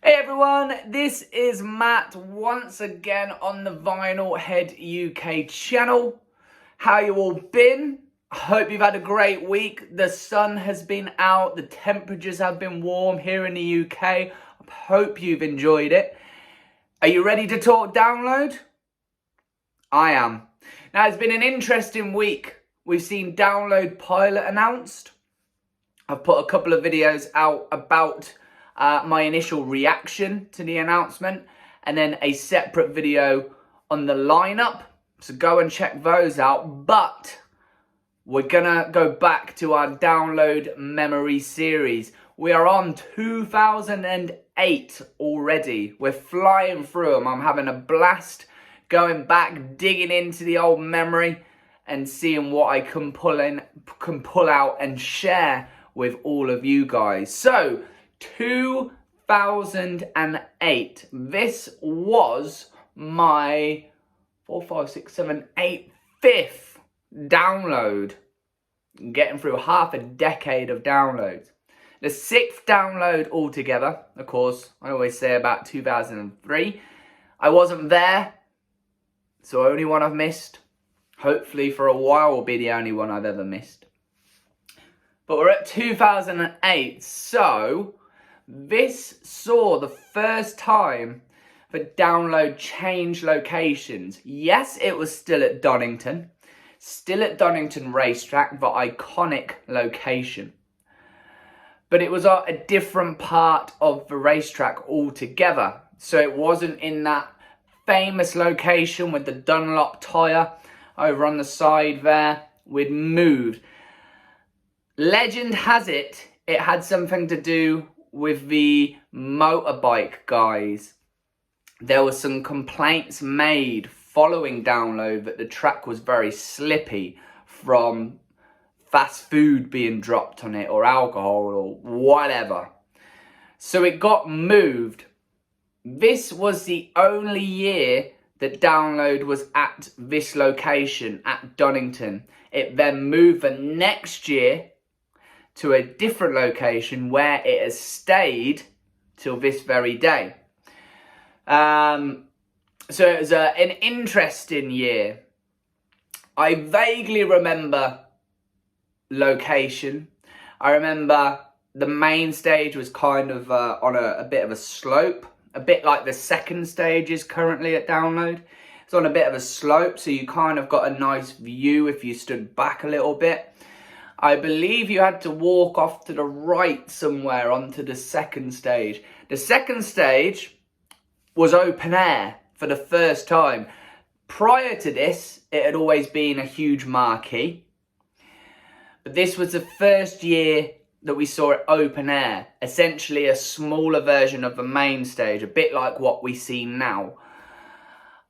Hey everyone, this is Matt once again on the Vinyl Head UK channel. How you all been? I hope you've had a great week. The sun has been out, the temperatures have been warm here in the UK. I hope you've enjoyed it. Are you ready to talk download? I am. Now it's been an interesting week. We've seen Download Pilot announced. I've put a couple of videos out about my initial reaction to the announcement, and then a separate video on the lineup, so go and check those out. But we're gonna go back to our Download Memory series. We are on 2008 already. We're flying through them. I'm having a blast going back, digging into the old memory and seeing what I can pull out and share with all of you guys. So 2008. This was my 5th download. Getting through half a decade of downloads. The 6th download altogether. Of course, I always say about 2003. I wasn't there, so only one I've missed. Hopefully for a while will be the only one I've ever missed. But we're at 2008, so this saw the first time the download change locations. Yes, it was still at Donington Racetrack, the iconic location. But it was at a different part of the racetrack altogether. So it wasn't in that famous location with the Dunlop tyre over on the side there. We'd moved. Legend has it, it had something to do with the motorbike guys. There were some complaints made following download that the track was very slippy from fast food being dropped on it or alcohol or whatever. So it got moved. This was the only year that download was at this location at Donington. It then moved the next year to a different location where it has stayed till this very day. So it was an interesting year. I vaguely remember location. I remember the main stage was kind of on a bit of a slope, a bit like the second stage is currently at Download. It's on a bit of a slope, so you kind of got a nice view if you stood back a little bit. I believe you had to walk off to the right somewhere onto the second stage. The second stage was open air for the first time. Prior to this, it had always been a huge marquee. But this was the first year that we saw it open air. Essentially a smaller version of the main stage, a bit like what we see now.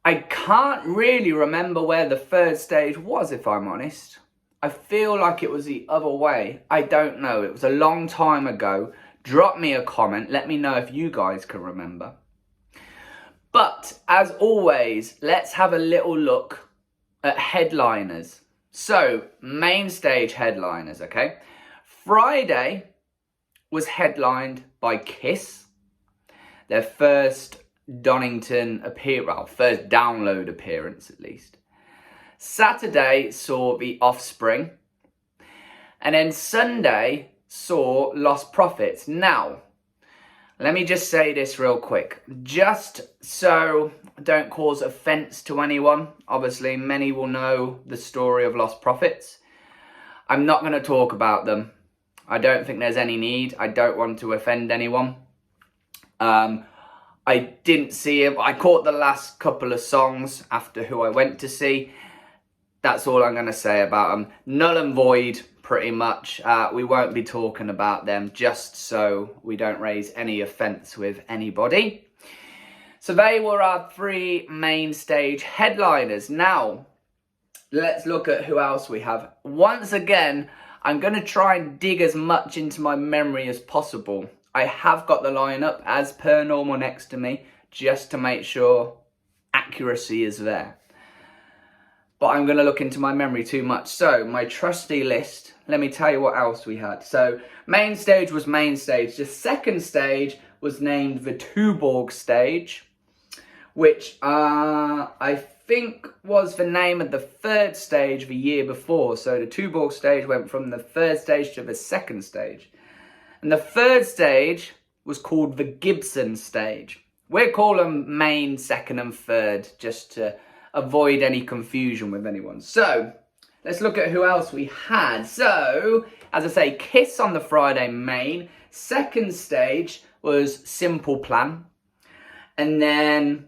I can't really remember where the third stage was, if I'm honest. I feel like it was the other way. I don't know. It was a long time ago. Drop me a comment. Let me know if you guys can remember. But as always, let's have a little look at headliners. So, main stage headliners, okay? Friday was headlined by Kiss. Their first Donington appearance, well, first download appearance at least. Saturday saw the Offspring, and then Sunday saw Lostprophets. Now, let me just say this real quick, just so I don't cause offence to anyone. Obviously, many will know the story of Lostprophets. I'm not going to talk about them. I don't think there's any need. I don't want to offend anyone. I didn't see him. I caught the last couple of songs after who I went to see. That's all I'm going to say about them. Null and void, pretty much. We won't be talking about them, just so we don't raise any offence with anybody. So they were our 3 main stage headliners. Now, let's look at who else we have. Once again, I'm going to try and dig as much into my memory as possible. I have got the lineup as per normal next to me, just to make sure accuracy is there. but I'm going to look into my memory too much. So, my trusty list, let me tell you what else we had. So, main stage was main stage. The second stage was named the Tuborg stage, which I think was the name of the third stage the year before. So, the Tuborg stage went from the third stage to the second stage. And the third stage was called the Gibson stage. We'll call them main, second and third, just to avoid any confusion with anyone. So, let's look at who else we had. So, as I say, Kiss on the Friday main. Second stage was Simple Plan. And then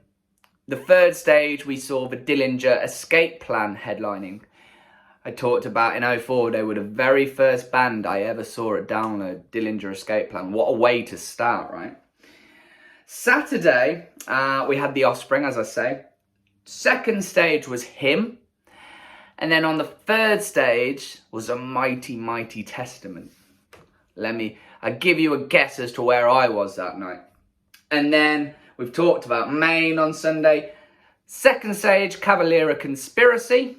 the third stage, we saw the Dillinger Escape Plan headlining. I talked about in 04, they were the very first band I ever saw at Download, Dillinger Escape Plan. What a way to start, right? Saturday, we had the Offspring, as I say. Second stage was Him. And then on the third stage was a Mighty, Mighty Testament. I give you a guess as to where I was that night. And then we've talked about Maine on Sunday. Second stage, Cavaliera Conspiracy.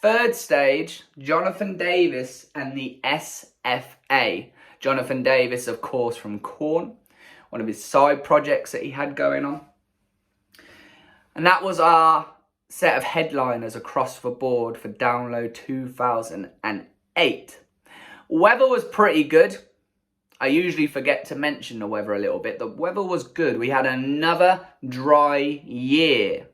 Third stage, Jonathan Davis and the SFA. Jonathan Davis, of course, from Korn. One of his side projects that he had going on. And that was our set of headliners across the board for Download 2008. Weather was pretty good. I usually forget to mention the weather a little bit. The weather was good. We had another dry year.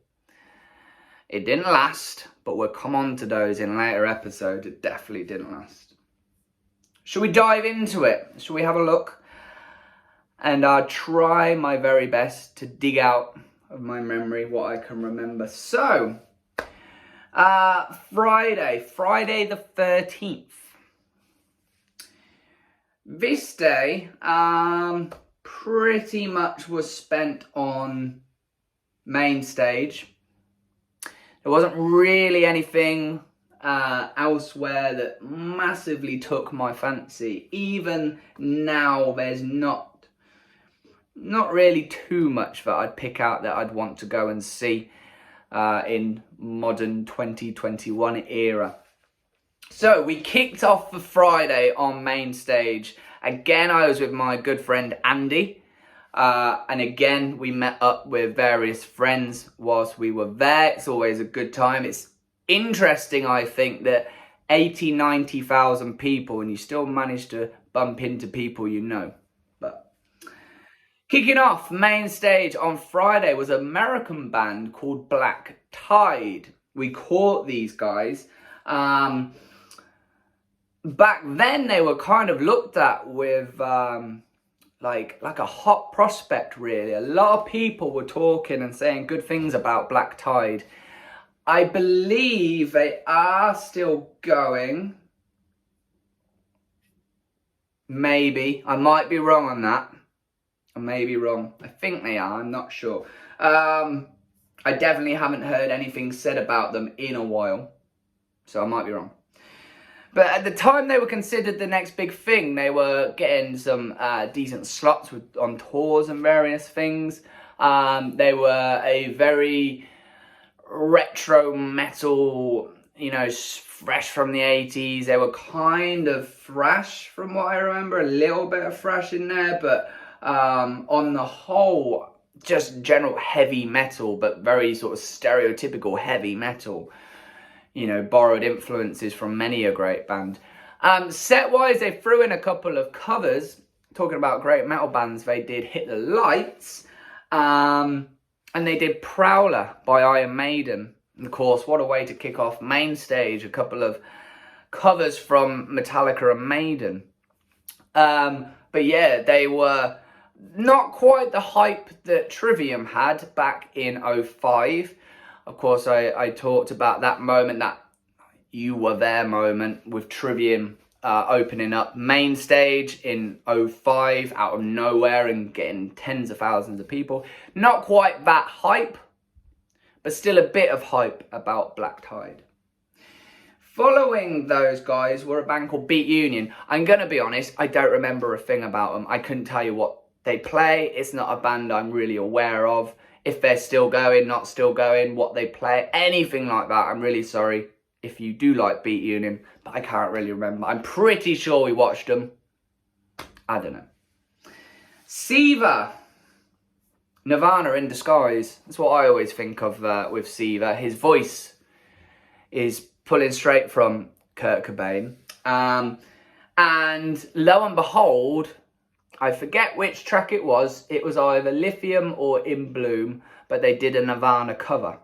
It didn't last, but we'll come on to those in later episodes. It definitely didn't last. Should we dive into it? Should we have a look? And I'll try my very best to dig out of my memory what I can remember. So, Friday the 13th. This day, pretty much was spent on main stage. There wasn't really anything elsewhere that massively took my fancy. Even now, there's not really too much that I'd pick out that I'd want to go and see in modern 2021 era. So we kicked off the Friday on main stage. Again, I was with my good friend Andy. And again, we met up with various friends whilst we were there. It's always a good time. It's interesting, I think, that 80, 90,000 people and you still manage to bump into people you know. But kicking off main stage on Friday was an American band called Black Tide. We caught these guys. Back then, they were kind of looked at with like a hot prospect, really. A lot of people were talking and saying good things about Black Tide. I believe they are still going. Maybe. I might be wrong on that. I may be wrong. I think they are. I'm not sure. I definitely haven't heard anything said about them in a while. So I might be wrong. But at the time they were considered the next big thing. They were getting some decent slots on tours and various things. They were a very retro metal, fresh from the 80s. They were kind of thrash from what I remember. A little bit of thrash in there. But on the whole, just general heavy metal, but very sort of stereotypical heavy metal. Borrowed influences from many a great band. Set-wise, they threw in a couple of covers. Talking about great metal bands, they did Hit the Lights. And they did Prowler by Iron Maiden. And of course, what a way to kick off main stage. A couple of covers from Metallica and Maiden. But yeah, they were not quite the hype that Trivium had back in 05. Of course, I talked about that moment, that you were there moment with Trivium opening up main stage in 05 out of nowhere and getting tens of thousands of people. Not quite that hype, but still a bit of hype about Black Tide. Following those guys were a band called Beat Union. I'm going to be honest, I don't remember a thing about them. I couldn't tell you what they play. It's not a band I'm really aware of. if they're still going, not still going, what they play, anything like that. I'm really sorry if you do like Beat Union, but I can't really remember. I'm pretty sure we watched them. I don't know. Siva. Nirvana in disguise. That's what I always think of with Siva. His voice is pulling straight from Kurt Cobain. And lo and behold, I forget which track it was. It was either Lithium or In Bloom, but they did a Nirvana cover.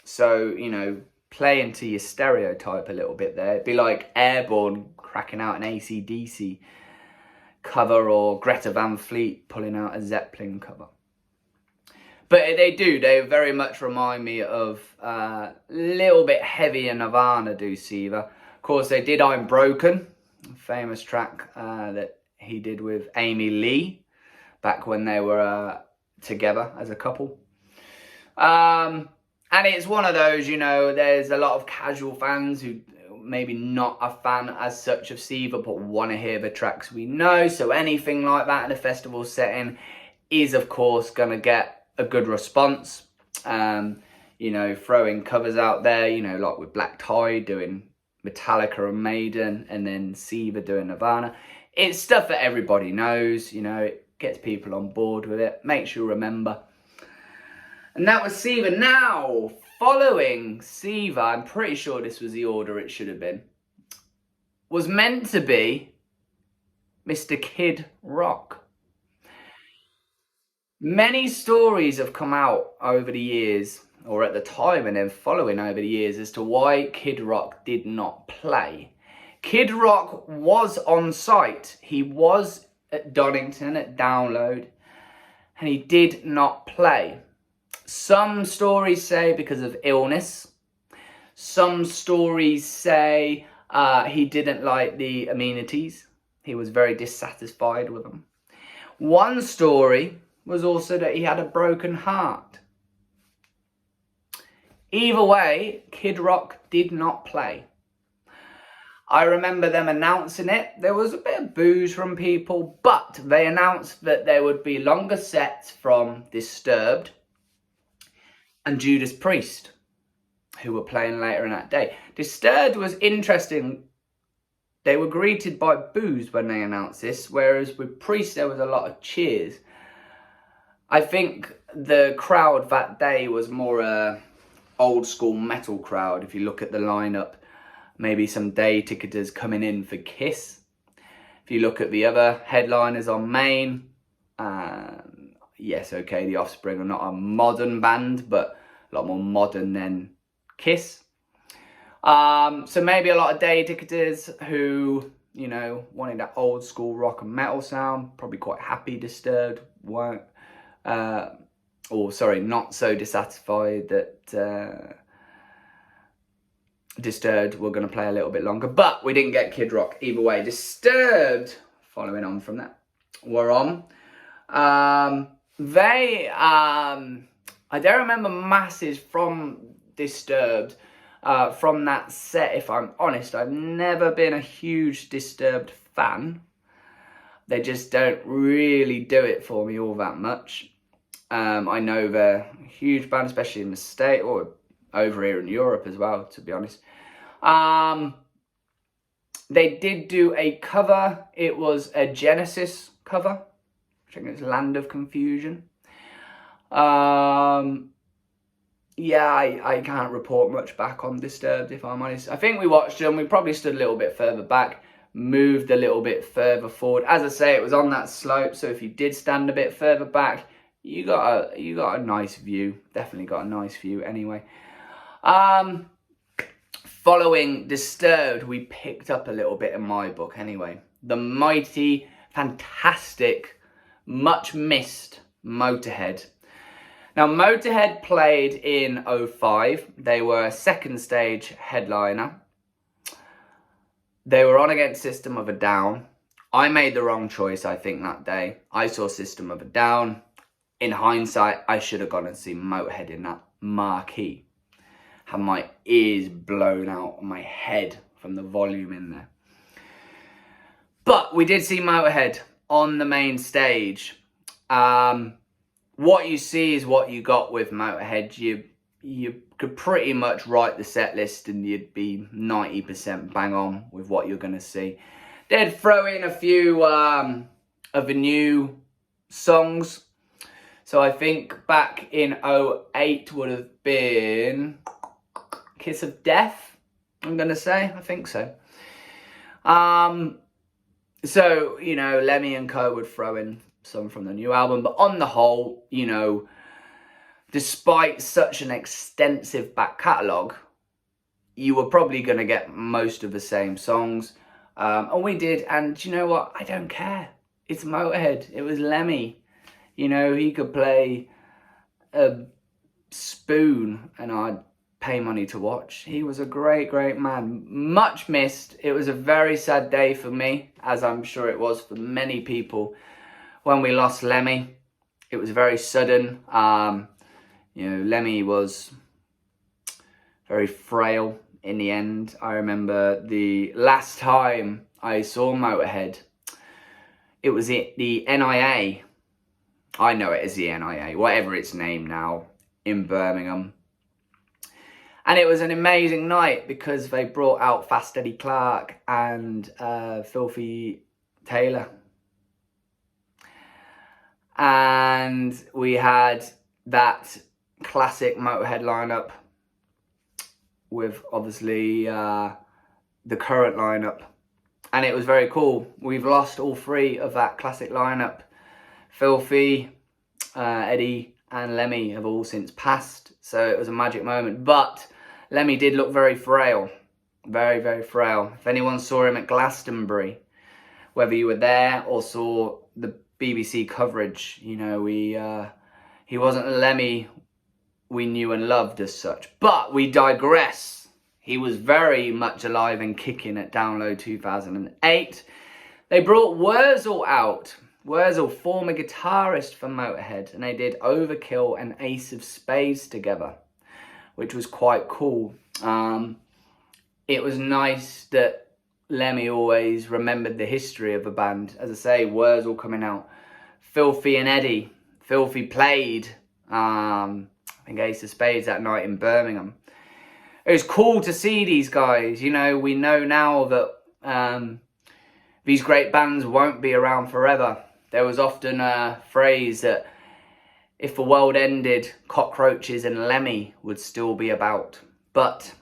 So, you know, play into your stereotype a little bit there. It'd be like Airborne cracking out an AC/DC cover, or Greta Van Fleet pulling out a Zeppelin cover. But they very much remind me of a little bit heavier Nirvana do Siva. Of course, they did I'm Broken, a famous track that he did with Amy Lee back when they were together as a couple. And it's one of those, you know, there's a lot of casual fans who maybe not a fan as such of Siva, but want to hear the tracks we know. So anything like that in a festival setting is, of course, going to get a good response. You know, throwing covers out there, you know, like with Black Tie doing Metallica and Maiden, and then Siva doing Nirvana. It's stuff that everybody knows, you know, it gets people on board with it, makes you remember. And that was Siva. Now, following Siva, I'm pretty sure this was the order it should have been, was meant to be Mr. Kid Rock. Many stories have come out over the years, or at the time and then following over the years, as to why Kid Rock did not play. Kid Rock was on site. He was at Donington at Download, and he did not play. Some stories say because of illness. Some stories say he didn't like the amenities. He was very dissatisfied with them. One story was also that he had a broken heart. Either way, Kid Rock did not play. I remember them announcing it. There was a bit of boos from people, but they announced that there would be longer sets from Disturbed and Judas Priest, who were playing later in that day. Disturbed was interesting. They were greeted by boos when they announced this, whereas with Priest there was a lot of cheers. I think the crowd that day was more a old school metal crowd. If you look at the lineup, maybe some day ticketers coming in for Kiss. If you look at the other headliners on Main, yes, okay, the Offspring are not a modern band, but a lot more modern than Kiss. So maybe a lot of day ticketers who, you know, wanted that old school rock and metal sound, probably quite happy Disturbed weren't. Not so dissatisfied that Disturbed were going to play a little bit longer. But we didn't get Kid Rock either way. Disturbed, following on from that, were on. I don't remember masses from Disturbed from that set, if I'm honest. I've never been a huge Disturbed fan. They just don't really do it for me all that much. I know they're a huge band, especially in the States, or over here in Europe as well, to be honest. They did do a cover. It was a Genesis cover. I think it's Land of Confusion. Yeah, I can't report much back on Disturbed, if I'm honest. I think we watched them. We probably stood a little bit further back, moved a little bit further forward. As I say, it was on that slope, so if you did stand a bit further back, you got a nice view. Definitely got a nice view anyway. Following Disturbed, we picked up a little bit in my book anyway. The mighty, fantastic, much missed Motorhead. Now, Motorhead played in 2005. They were a second stage headliner. They were on against System of a Down. I made the wrong choice, I think, that day. I saw System of a Down. In hindsight, I should have gone and seen Motorhead in that marquee. Had my ears blown out on my head from the volume in there. But we did see Motorhead on the main stage. what you see is what you got with Motorhead. You could pretty much write the set list and you'd be 90% bang on with what you're going to see. They'd throw in a few of the new songs. So I think back in 08 would have been Kiss of Death, I'm going to say. I think so. So, you know, Lemmy and co would throw in some from the new album. But on the whole, you know, despite such an extensive back catalogue, you were probably going to get most of the same songs. And we did. And you know what? I don't care. It's Motorhead. It was Lemmy. You know, he could play a spoon and I'd pay money to watch. He was a great, great man. Much missed. It was a very sad day for me, as I'm sure it was for many people, when we lost Lemmy. It was very sudden. You know, Lemmy was very frail in the end. I remember the last time I saw Motorhead, it was at the NIA. I know it as the NIA, whatever it's named now, in Birmingham. And it was an amazing night because they brought out Fast Eddie Clarke and Filthy Taylor. And we had that classic Motorhead lineup with obviously the current lineup. And it was very cool. We've lost all three of that classic lineup. Filthy, Eddie and Lemmy have all since passed. So it was a magic moment. But Lemmy did look very frail. Very, very frail. If anyone saw him at Glastonbury, whether you were there or saw the BBC coverage, you know, he wasn't a Lemmy we knew and loved as such. But we digress. He was very much alive and kicking at Download 2008. They brought Wurzel out. Wurzel, former guitarist for Motorhead, and they did Overkill and Ace of Spades together, which was quite cool. It was nice that Lemmy always remembered the history of the band. As I say, Wurzel coming out. Filthy and Eddie. Filthy played, I think, Ace of Spades that night in Birmingham. It was cool to see these guys. You know, we know now that these great bands won't be around forever. There was often a phrase that if the world ended, Cockroaches and Lemmy would still be about. But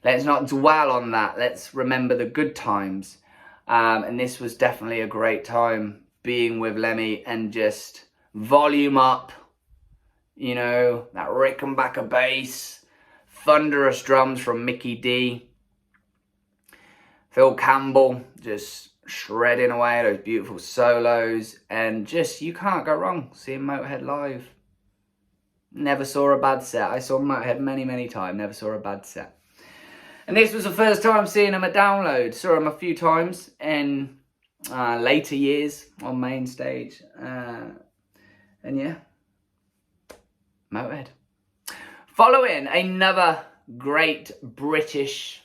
let's not dwell on that. Let's remember the good times. And this was definitely a great time being with Lemmy and just volume up. You know, that Rickenbacker bass, thunderous drums from Mickey D. Phil Campbell just shredding away those beautiful solos, and just, you can't go wrong seeing Motorhead live. Never saw a bad set. I saw Motorhead many, many times, never saw a bad set. And this was the first time seeing them at Download. Saw them a few times in later years on main stage. And yeah, Motorhead. Following, another great British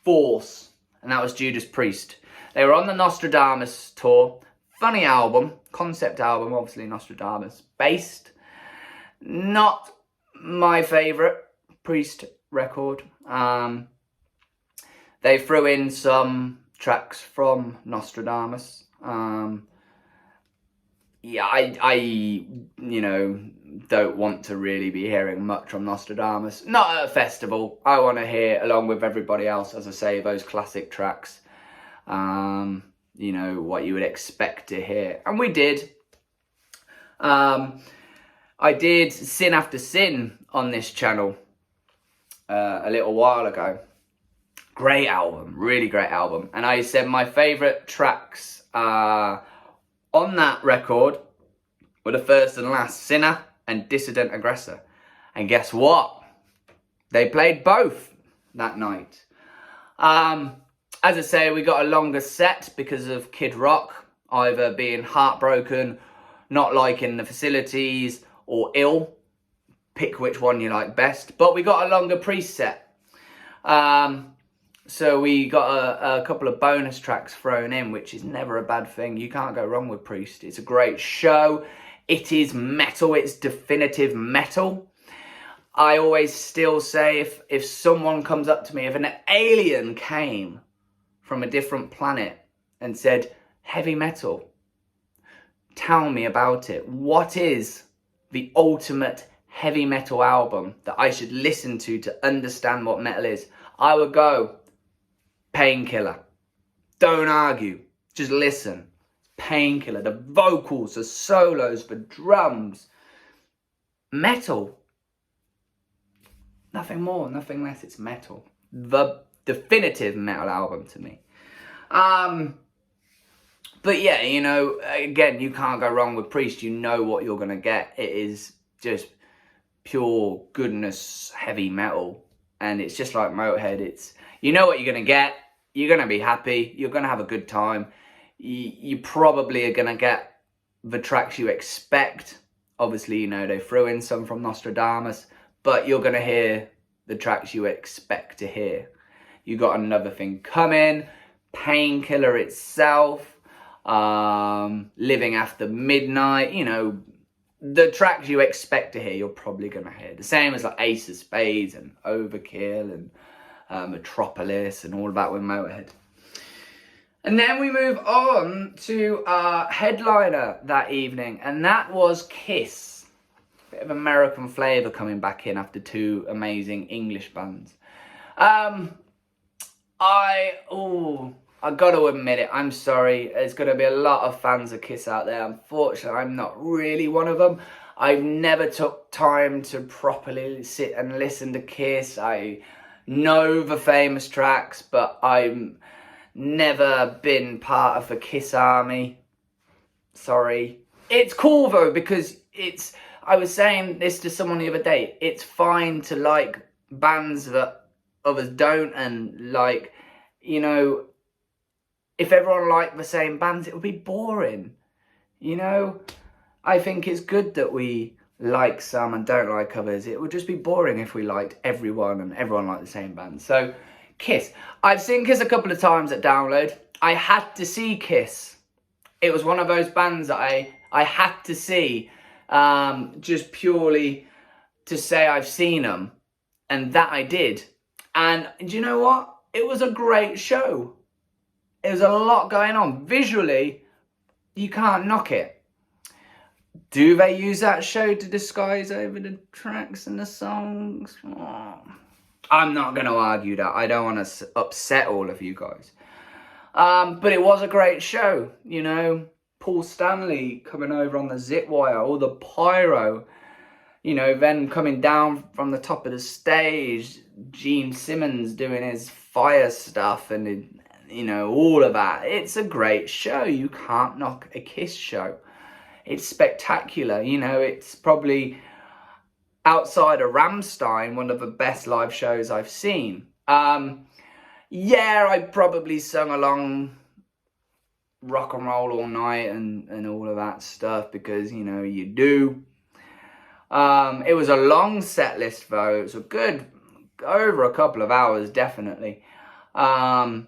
force, and that was Judas Priest. They were on the Nostradamus tour. Funny album, concept album, obviously Nostradamus based. Not my favourite Priest record. They threw in some tracks from Nostradamus. Yeah, I you know, don't want to really be hearing much from Nostradamus. Not at a festival. I want to hear, along with everybody else, as I say, those classic tracks. You know, what you would expect to hear. And we did. I did Sin After Sin on this channel a little while ago. Great album, really great album. And I said my favourite tracks on that record were the first and last, Sinner and Dissident Aggressor. And guess what? They played both that night. As I say, we got a longer set because of Kid Rock either being heartbroken, not liking the facilities, or ill. Pick which one you like best. But we got a longer Priest set. So we got a couple of bonus tracks thrown in, which is never a bad thing. You can't go wrong with Priest. It's a great show. It is metal. It's definitive metal. I always still say if someone comes up to me, if an alien came from a different planet and said, heavy metal, tell me about it. What is the ultimate heavy metal album that I should listen to understand what metal is? I would go, Painkiller. Don't argue. Just listen. Painkiller. The vocals, the solos, the drums. Metal. Nothing more, nothing less. It's metal. The definitive metal album to me. But yeah, you know, again, you can't go wrong with Priest. You know what you're going to get. It is just pure goodness, heavy metal. And it's just like Motorhead. It's, you know what you're going to get. You're going to be happy. You're going to have a good time. You probably are going to get the tracks you expect. Obviously, you know, they threw in some from Nostradamus. But you're going to hear the tracks you expect to hear. You got Another Thing Coming, Painkiller itself, Living After Midnight. You know, the tracks you expect to hear, you're probably going to hear. The same as like Ace of Spades and Overkill and Metropolis and all of that with Motorhead. And then we move on to our headliner that evening, and that was Kiss. Bit of American flavour coming back in after two amazing English bands. I got to admit it, I'm sorry. There's going to be a lot of fans of Kiss out there. Unfortunately, I'm not really one of them. I've never took time to properly sit and listen to Kiss. I know the famous tracks, but I've never been part of the Kiss army. Sorry. It's cool though, because it's, I was saying this to someone the other day, it's fine to like bands that others don't, and like, you know, if everyone liked the same bands, it would be boring. You know, I think it's good that we like some and don't like others. It would just be boring if we liked everyone and everyone liked the same band. So, Kiss. I've seen Kiss a couple of times at Download. I had to see Kiss. It was one of those bands that I had to see, just purely to say I've seen them. And that I did. And do you know what? It was a great show. There was a lot going on. Visually, you can't knock it. Do they use that show to disguise over the tracks and the songs? Oh, I'm not going to argue that. I don't want to upset all of you guys. But it was a great show, you know. Paul Stanley coming over on the zip wire, all the pyro, you know, then coming down from the top of the stage, Gene Simmons doing his fire stuff and, you know, all of that. It's a great show. You can't knock a Kiss show. It's spectacular, you know, it's probably, outside of Rammstein, one of the best live shows I've seen. Yeah, I probably sung along Rock and Roll All Night and all of that stuff because, you know, you do. It was a long set list though. It was a good, over a couple of hours, definitely. And,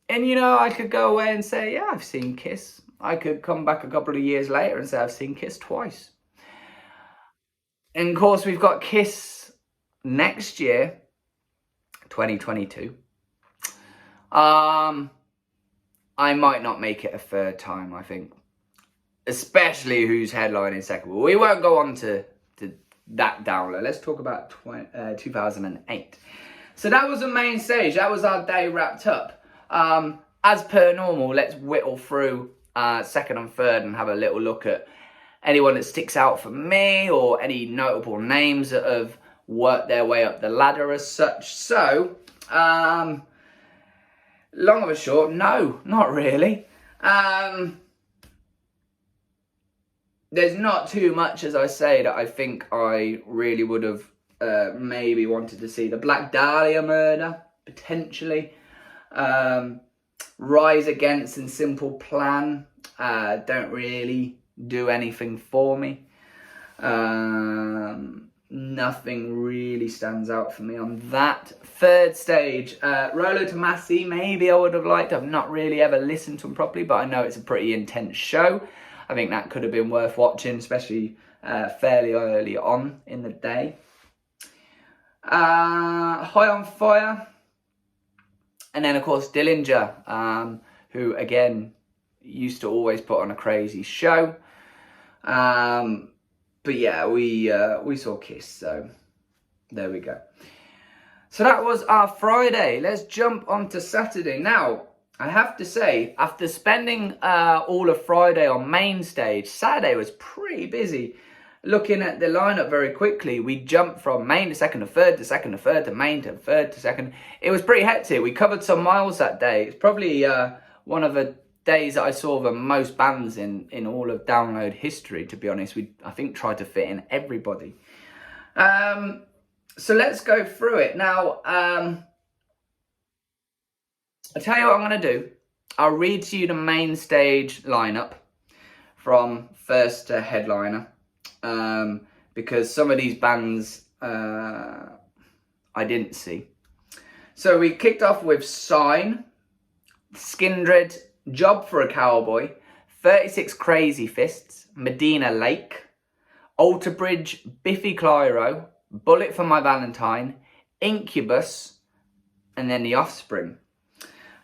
you know, I could go away and say, yeah, I've seen Kiss. I could come back a couple of years later and say I've seen Kiss twice. And of course, we've got Kiss next year, 2022. I might not make it a third time, I think. Especially who's headlining second. Well, we won't go on to that download. Let's talk about 2008. So that was the main stage. That was our day wrapped up. As per normal, let's whittle through second and third and have a little look at anyone that sticks out for me or any notable names that have worked their way up the ladder as such. So, long or short, no, not really. There's not too much, as I say, that I think I really would have maybe wanted to see. The Black Dahlia murder, potentially. Rise Against and Simple Plan don't really do anything for me. nothing really stands out for me on that. Third stage, Rolo Tomasi, maybe I would have liked. I've not really ever listened to him properly, but I know it's a pretty intense show. I think that could have been worth watching, especially fairly early on in the day. High on Fire. And then, of course, Dillinger, who, again, used to always put on a crazy show. But yeah, we saw Kiss, so there we go. So that was our Friday. Let's jump on to Saturday. Now, I have to say, after spending all of Friday on main stage, Saturday was pretty busy. Looking at the lineup very quickly, we jumped from main to second to third, to second to third, to main to third to second. It was pretty hectic. We covered some miles that day. It's probably one of the days that I saw the most bands in all of download history, to be honest. We, I think, tried to fit in everybody. So let's go through it. Now, I'll tell you what I'm going to do. I'll read to you the main stage lineup from first to headliner. Because some of these bands I didn't see. So we kicked off with Sign, Skindred, Job for a Cowboy, 36 Crazy Fists, Medina Lake, Alter Bridge, Biffy Clyro, Bullet for My Valentine, Incubus, and then The Offspring.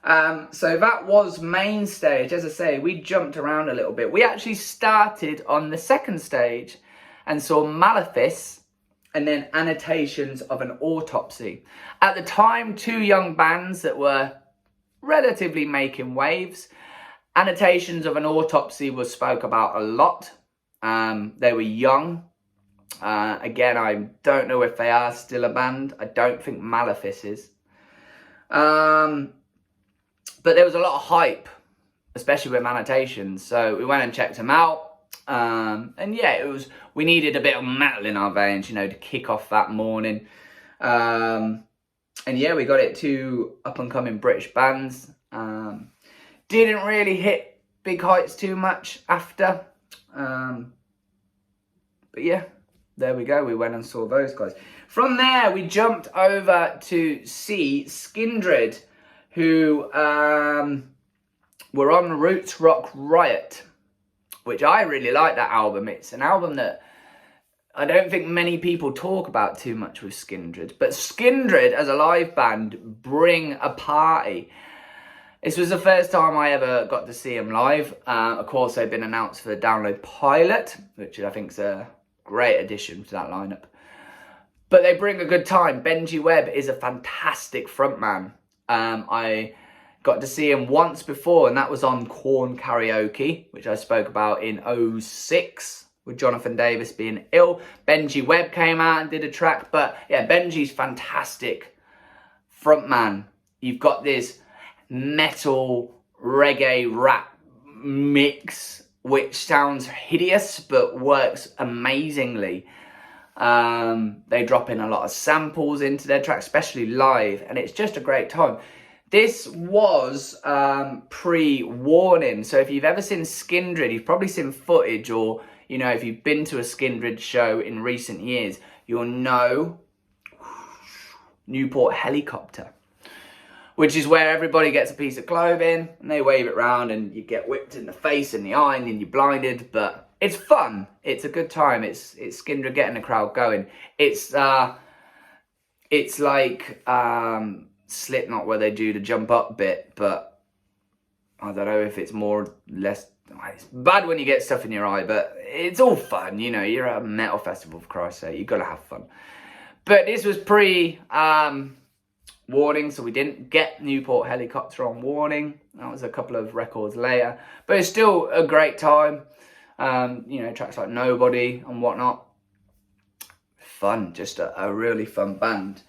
So that was main stage. As I say, we jumped around a little bit. We actually started on the second stage and saw Malefice and then Annotations of an Autopsy. At the time, two young bands that were relatively making waves. Annotations of an Autopsy was spoke about a lot. They were young. Again, I don't know if they are still a band. I don't think Malefice is. But there was a lot of hype, especially with Annotations. So we went and checked them out. And yeah, we needed a bit of metal in our veins, you know, to kick off that morning. And yeah, we got it, two up-and-coming British bands. Didn't really hit big heights too much after. But yeah, there we go. We went and saw those guys. From there, we jumped over to see Skindred, who were on Roots Rock Riot, which I really like that album. It's an album that I don't think many people talk about too much with Skindred. But Skindred, as a live band, bring a party. This was the first time I ever got to see them live. Of course, they've been announced for the Download Pilot, which I think is a great addition to that lineup. But they bring a good time. Benji Webb is a fantastic frontman. I got to see him once before, and that was on Korn Karaoke, which I spoke about in 2006, with Jonathan Davis being ill. Benji Webb came out and did a track. But yeah, Benji's fantastic frontman. You've got this metal reggae rap mix, which sounds hideous but works amazingly. They drop in a lot of samples into their tracks, especially live, and it's just a great time. This was pre-warning, so if you've ever seen Skindred, you've probably seen footage, or you know, if you've been to a Skindred show in recent years, you'll know Newport Helicopter, which is where everybody gets a piece of clothing and they wave it around and you get whipped in the face and the eye and then you're blinded. But it's fun. It's a good time. It's Skindred getting the crowd going. It's like Slipknot, where they do the jump up bit, but I don't know if it's more or less. It's bad when you get stuff in your eye, but it's all fun. You know, you're at a metal festival, for Christ's sake. You've got to have fun. But this was warning, so we didn't get Newport Helicopter on warning. That was a couple of records later, but it's still a great time. You know, tracks like Nobody and whatnot. Fun, just a really fun band.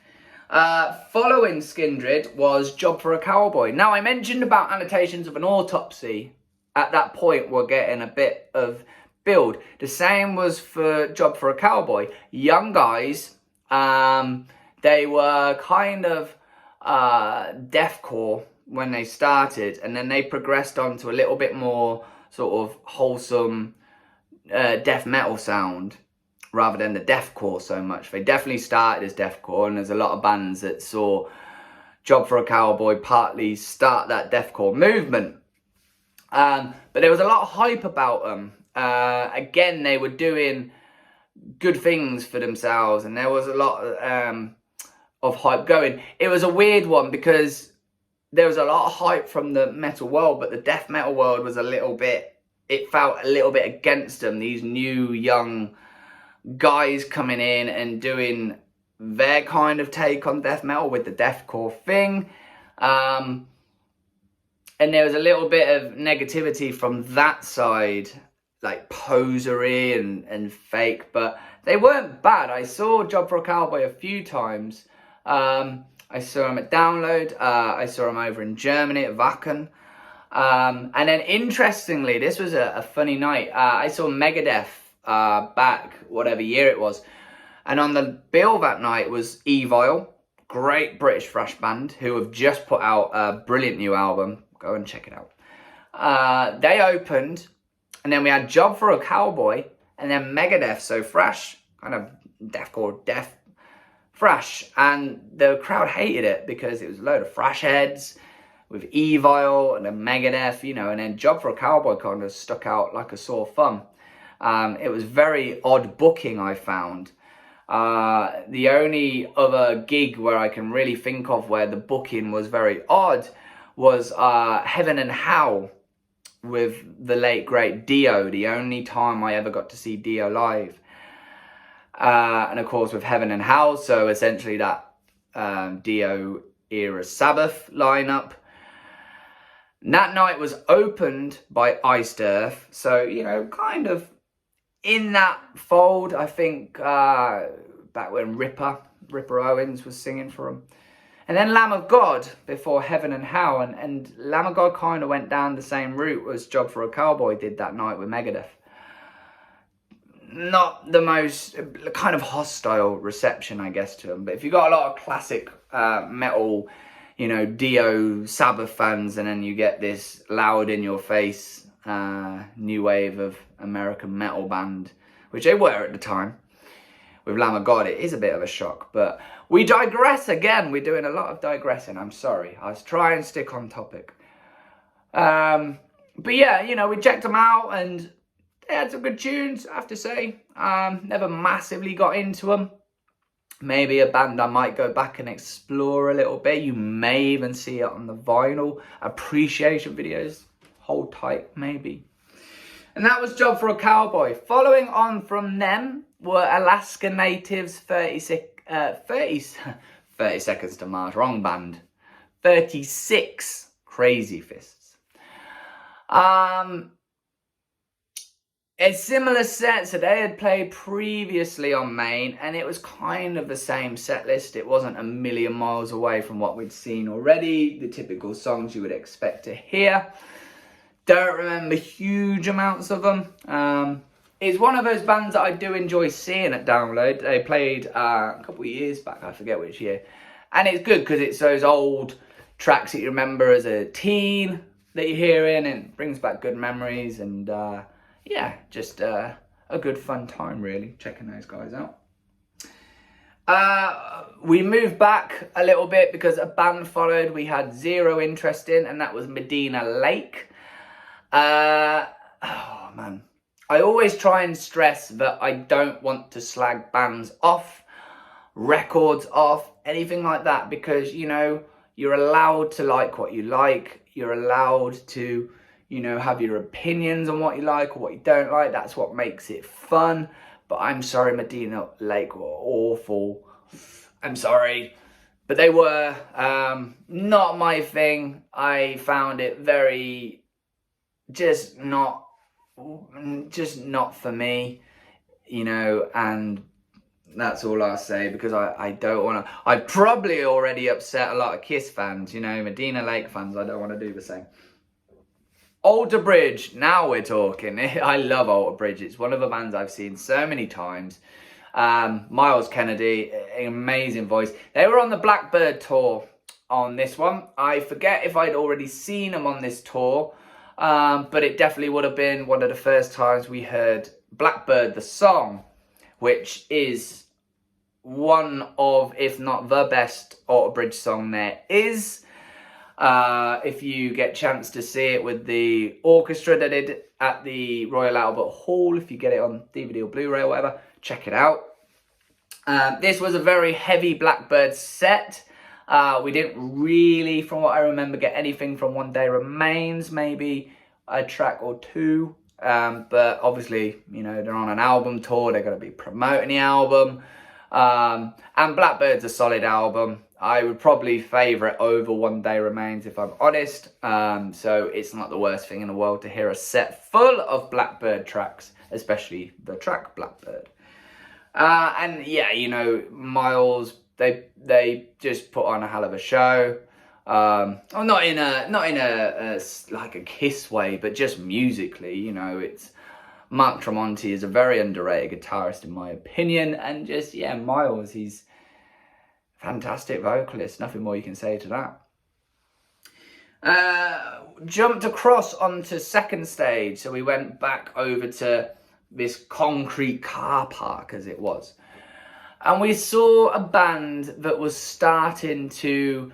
Following Skindred was Job for a Cowboy. Now, I mentioned about Annotations of an Autopsy. At that point, we're getting a bit of build. The same was for Job for a Cowboy. Young guys, they were kind of deathcore when they started, and then they progressed on to a little bit more sort of wholesome death metal sound rather than the deathcore so much. They definitely started as deathcore, and there's a lot of bands that saw Job for a Cowboy partly start that deathcore movement. But there was a lot of hype about them. Again, they were doing good things for themselves, and there was a lot of hype going. It was a weird one because there was a lot of hype from the metal world, but the death metal world was a little bit, it felt a little bit against them. These new young guys coming in and doing their kind of take on death metal with the deathcore thing. And there was a little bit of negativity from that side, like posery and fake, but they weren't bad. I saw Job for a Cowboy a few times. I saw him at Download. I saw him over in Germany at Wacken. And then interestingly, this was a funny night. I saw Megadeth back, whatever year it was. And on the bill that night was Evil, great British thrash band who have just put out a brilliant new album. Go and check it out. They opened, and then we had Job for a Cowboy, and then Megadeth, so thrash, kind of deathcore, death thrash. And the crowd hated it because it was a load of thrash heads with Evil and then Megadeth, you know, and then Job for a Cowboy kind of stuck out like a sore thumb. It was very odd booking, I found. The only other gig where I can really think of where the booking was very odd was Heaven and Hell with the late great Dio, the only time I ever got to see Dio live. And of course with Heaven and Hell, so essentially that Dio era Sabbath lineup. And that night was opened by Iced Earth, so, you know, kind of in that fold, I think, back when Ripper Owens was singing for him. And then Lamb of God before Heaven and Hell. And Lamb of God kind of went down the same route as Job for a Cowboy did that night with Megadeth. Not the most kind of hostile reception, I guess, to them. But if you've got a lot of classic metal, you know, Dio, Sabbath fans, and then you get this loud in your face new wave of American metal band, which they were at the time, with Lamb of God, it is a bit of a shock. But we digress again. We're doing a lot of digressing. I'm sorry. I was trying to stick on topic. But yeah, you know, we checked them out and they had some good tunes, I have to say. Never massively got into them. Maybe a band I might go back and explore a little bit. You may even see it on the vinyl appreciation videos. Hold tight, maybe. And that was Job for a Cowboy. Following on from them were Alaska Natives 30 Seconds to Mars. Wrong band. 36 Crazy Fists. A similar set, so they had played previously on Main, and it was kind of the same set list. It wasn't a million miles away from what we'd seen already, the typical songs you would expect to hear. Don't remember huge amounts of them. It's one of those bands that I do enjoy seeing at Download. They played a couple of years back, I forget which year. And it's good because it's those old tracks that you remember as a teen that you're hearing, and it brings back good memories. And yeah, just a good fun time, really, checking those guys out. We moved back a little bit because a band followed we had zero interest in, and that was Medina Lake. Oh man, I always try and stress that I don't want to slag bands off, records off, anything like that, because, you know, you're allowed to like what you like. You're allowed to, you know, have your opinions on what you like or what you don't like. That's what makes it fun. But I'm sorry, Medina Lake were awful. I'm sorry. But they were not my thing. I found it very, just not for me, you know, and that's all I'll say, because I don't want to, I probably already upset a lot of Kiss fans, you know, Medina Lake fans. I don't want to do the same. Alter Bridge, now we're talking. I love Alter Bridge. It's one of the bands I've seen so many times. Miles Kennedy, amazing voice. They were on the Blackbird tour on this one. I forget if I'd already seen them on this tour, but it definitely would have been one of the first times we heard Blackbird, the song, which is one of, if not the best Alter Bridge song there is. If you get a chance to see it with the orchestra they did at the Royal Albert Hall, if you get it on DVD or Blu-ray or whatever, check it out. This was a very heavy Blackbird set. We didn't really, from what I remember, get anything from One Day Remains, maybe a track or two. But obviously, you know, they're on an album tour, they're going to be promoting the album. And Blackbird's a solid album. I would probably favourite over One Day Remains, if I'm honest. So it's not the worst thing in the world to hear a set full of Blackbird tracks, especially the track Blackbird. And yeah, you know, Miles, they just put on a hell of a show. Not in a like a Kiss way, but just musically, you know, it's Mark Tremonti is a very underrated guitarist in my opinion, and just, yeah, Miles, he's a fantastic vocalist, nothing more you can say to that. Jumped across onto second stage, so we went back over to this concrete car park as it was, and we saw a band that was starting to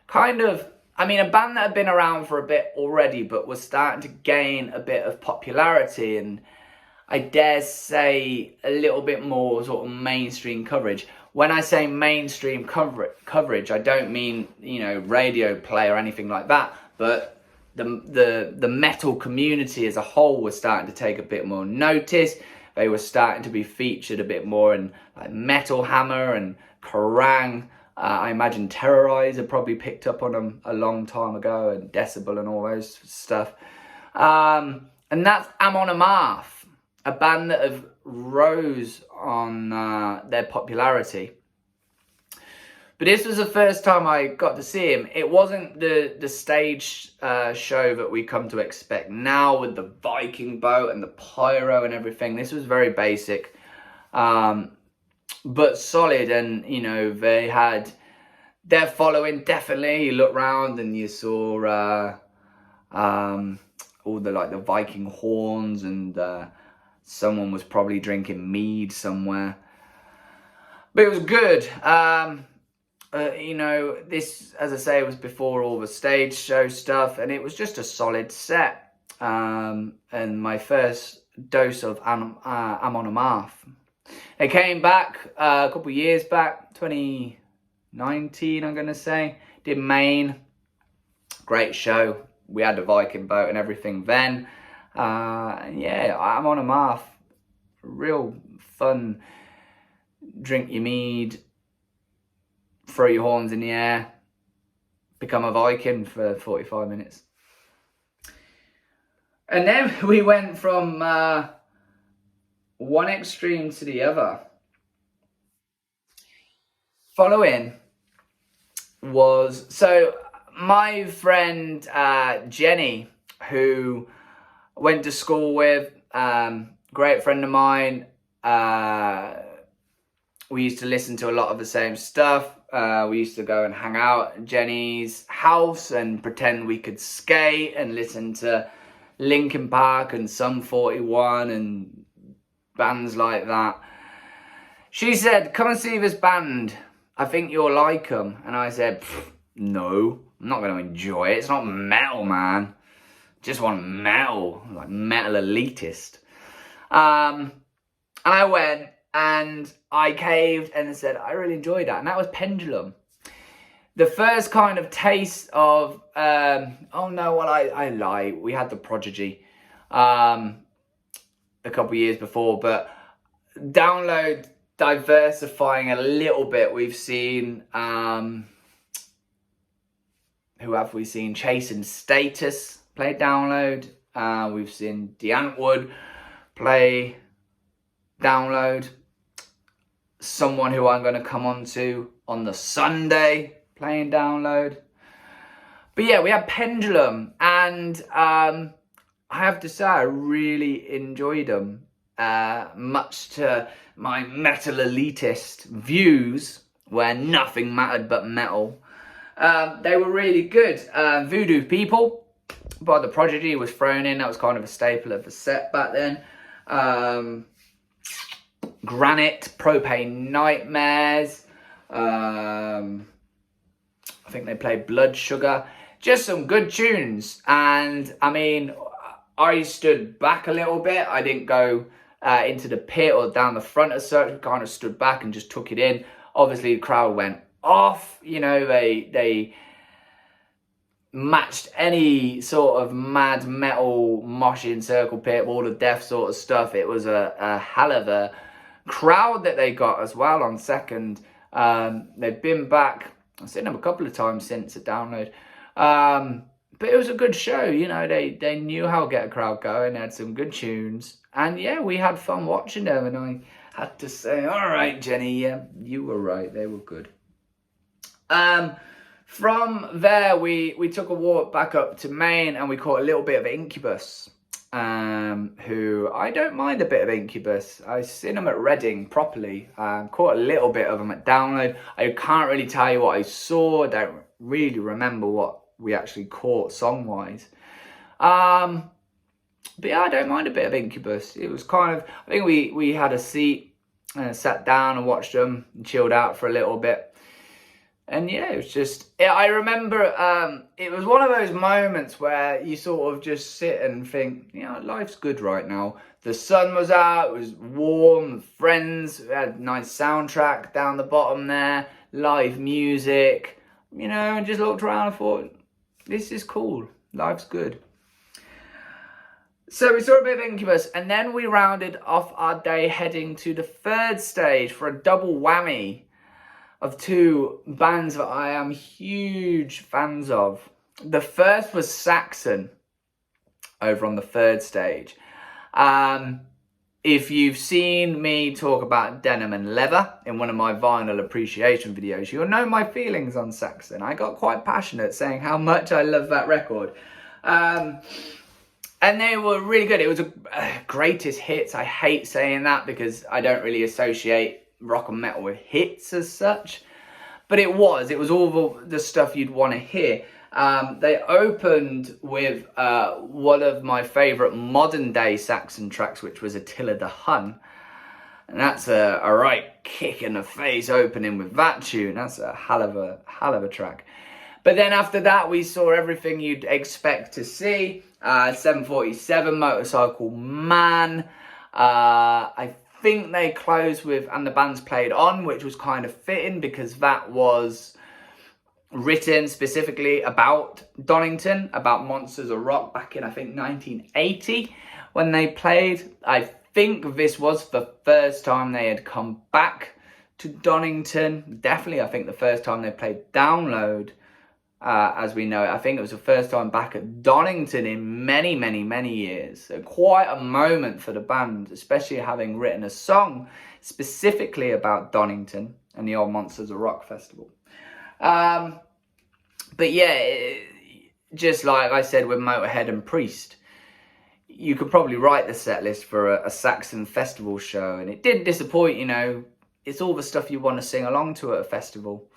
kind of, I mean, a band that had been around for a bit already, but was starting to gain a bit of popularity and, I dare say, a little bit more sort of mainstream coverage. When I say mainstream coverage, I don't mean, you know, radio play or anything like that, but the metal community as a whole was starting to take a bit more notice. They were starting to be featured a bit more in like Metal Hammer and Kerrang! I imagine Terrorize had probably picked up on them a long time ago, and Decibel and all those stuff. And that's Amon Amarth, a band that have rose on their popularity. But this was the first time I got to see him. It wasn't the stage show that we come to expect now with the Viking boat and the pyro and everything. This was very basic, but solid. And, you know, they had their following, definitely. You look around and you saw all the, like, the Viking horns, and someone was probably drinking mead somewhere. But it was good. You know, this, as I say, was before all the stage show stuff, and it was just a solid set. And my first dose of Amon Amarth. They came back a couple of years back, 2019, I'm going to say. Did Maine. Great show. We had the Viking boat and everything then. Yeah, Amon Amarth, real fun. Drink your mead, throw your horns in the air, become a Viking for 45 minutes. And then we went from one extreme to the other. Following was, so my friend Jenny, who went to school with, great friend of mine. We used to listen to a lot of the same stuff. We used to go and hang out at Jenny's house and pretend we could skate and listen to Linkin Park and Sum 41 and bands like that. She said, come and see this band. I think you'll like them. And I said, no, I'm not going to enjoy it. It's not metal, man. Just want metal, like metal elitist. And I went and I caved and said, I really enjoyed that. And that was Pendulum. The first kind of taste of, oh no, well, I lie. We had the Prodigy a couple of years before, but Download diversifying a little bit. We've seen, who have we seen? Chasing Status play Download. We've seen Deantwood play Download. Someone who I'm going to come on to on the Sunday playing Download. But yeah, we had Pendulum, and I have to say I really enjoyed them, much to my metal elitist views where nothing mattered but metal. They were really good. Voodoo People by The Prodigy was thrown in. That was kind of a staple of the set back then. Granite, Propane Nightmares. I think they played Blood Sugar. Just some good tunes. And I mean, I stood back a little bit. I didn't go into the pit or down the front as such. I kind of stood back and just took it in. Obviously, the crowd went off. You know, they matched any sort of mad metal moshing circle pit, all the death sort of stuff. It was a hell of a crowd that they got as well on second. They've been back. I've seen them a couple of times since at Download. But it was a good show. You know, they knew how to get a crowd going. They had some good tunes. And yeah, we had fun watching them. And I had to say, all right, Jenny, yeah, you were right. They were good. From there, we took a walk back up to Maine and we caught a little bit of Incubus, who I don't mind a bit of Incubus. I've seen them at Reading properly, caught a little bit of them at Download. I can't really tell you what I saw. I don't really remember what we actually caught song-wise. But yeah, I don't mind a bit of Incubus. It was kind of, I think we had a seat and sat down and watched them and chilled out for a little bit. And yeah, it was just, I remember it was one of those moments where you sort of just sit and think, you know, life's good right now. The sun was out, it was warm, friends, we had a nice soundtrack down the bottom there, live music, you know, and just looked around and thought, this is cool, life's good. So we saw a bit of Incubus, and then we rounded off our day heading to the third stage for a double whammy of two bands that I am huge fans of. The first was Saxon, over on the third stage. If you've seen me talk about Denim and Leather in one of my vinyl appreciation videos, you'll know my feelings on Saxon. I got quite passionate saying how much I love that record. And they were really good. It was a greatest hits. I hate saying that because I don't really associate rock and metal with hits as such, but it was all the stuff you'd want to hear. They opened with one of my favourite modern day Saxon tracks, which was Attila the Hun, and that's a right kick in the face opening with that tune. That's a hell of a track. But then after that, we saw everything you'd expect to see. 747 Motorcycle Man. I think they closed with And the Band's Played On, which was kind of fitting because that was written specifically about Donington, about Monsters of Rock back in, I think, 1980 when they played. I think this was the first time they had come back to Donington. Definitely, I think the first time they played Download, as we know it. I think it was the first time back at Donington in many, many, many years. So quite a moment for the band, especially having written a song specifically about Donington and the old Monsters of Rock festival. But yeah, just like I said with Motorhead and Priest, you could probably write the set list for a Saxon festival show, and it didn't disappoint. You know, it's all the stuff you want to sing along to at a festival.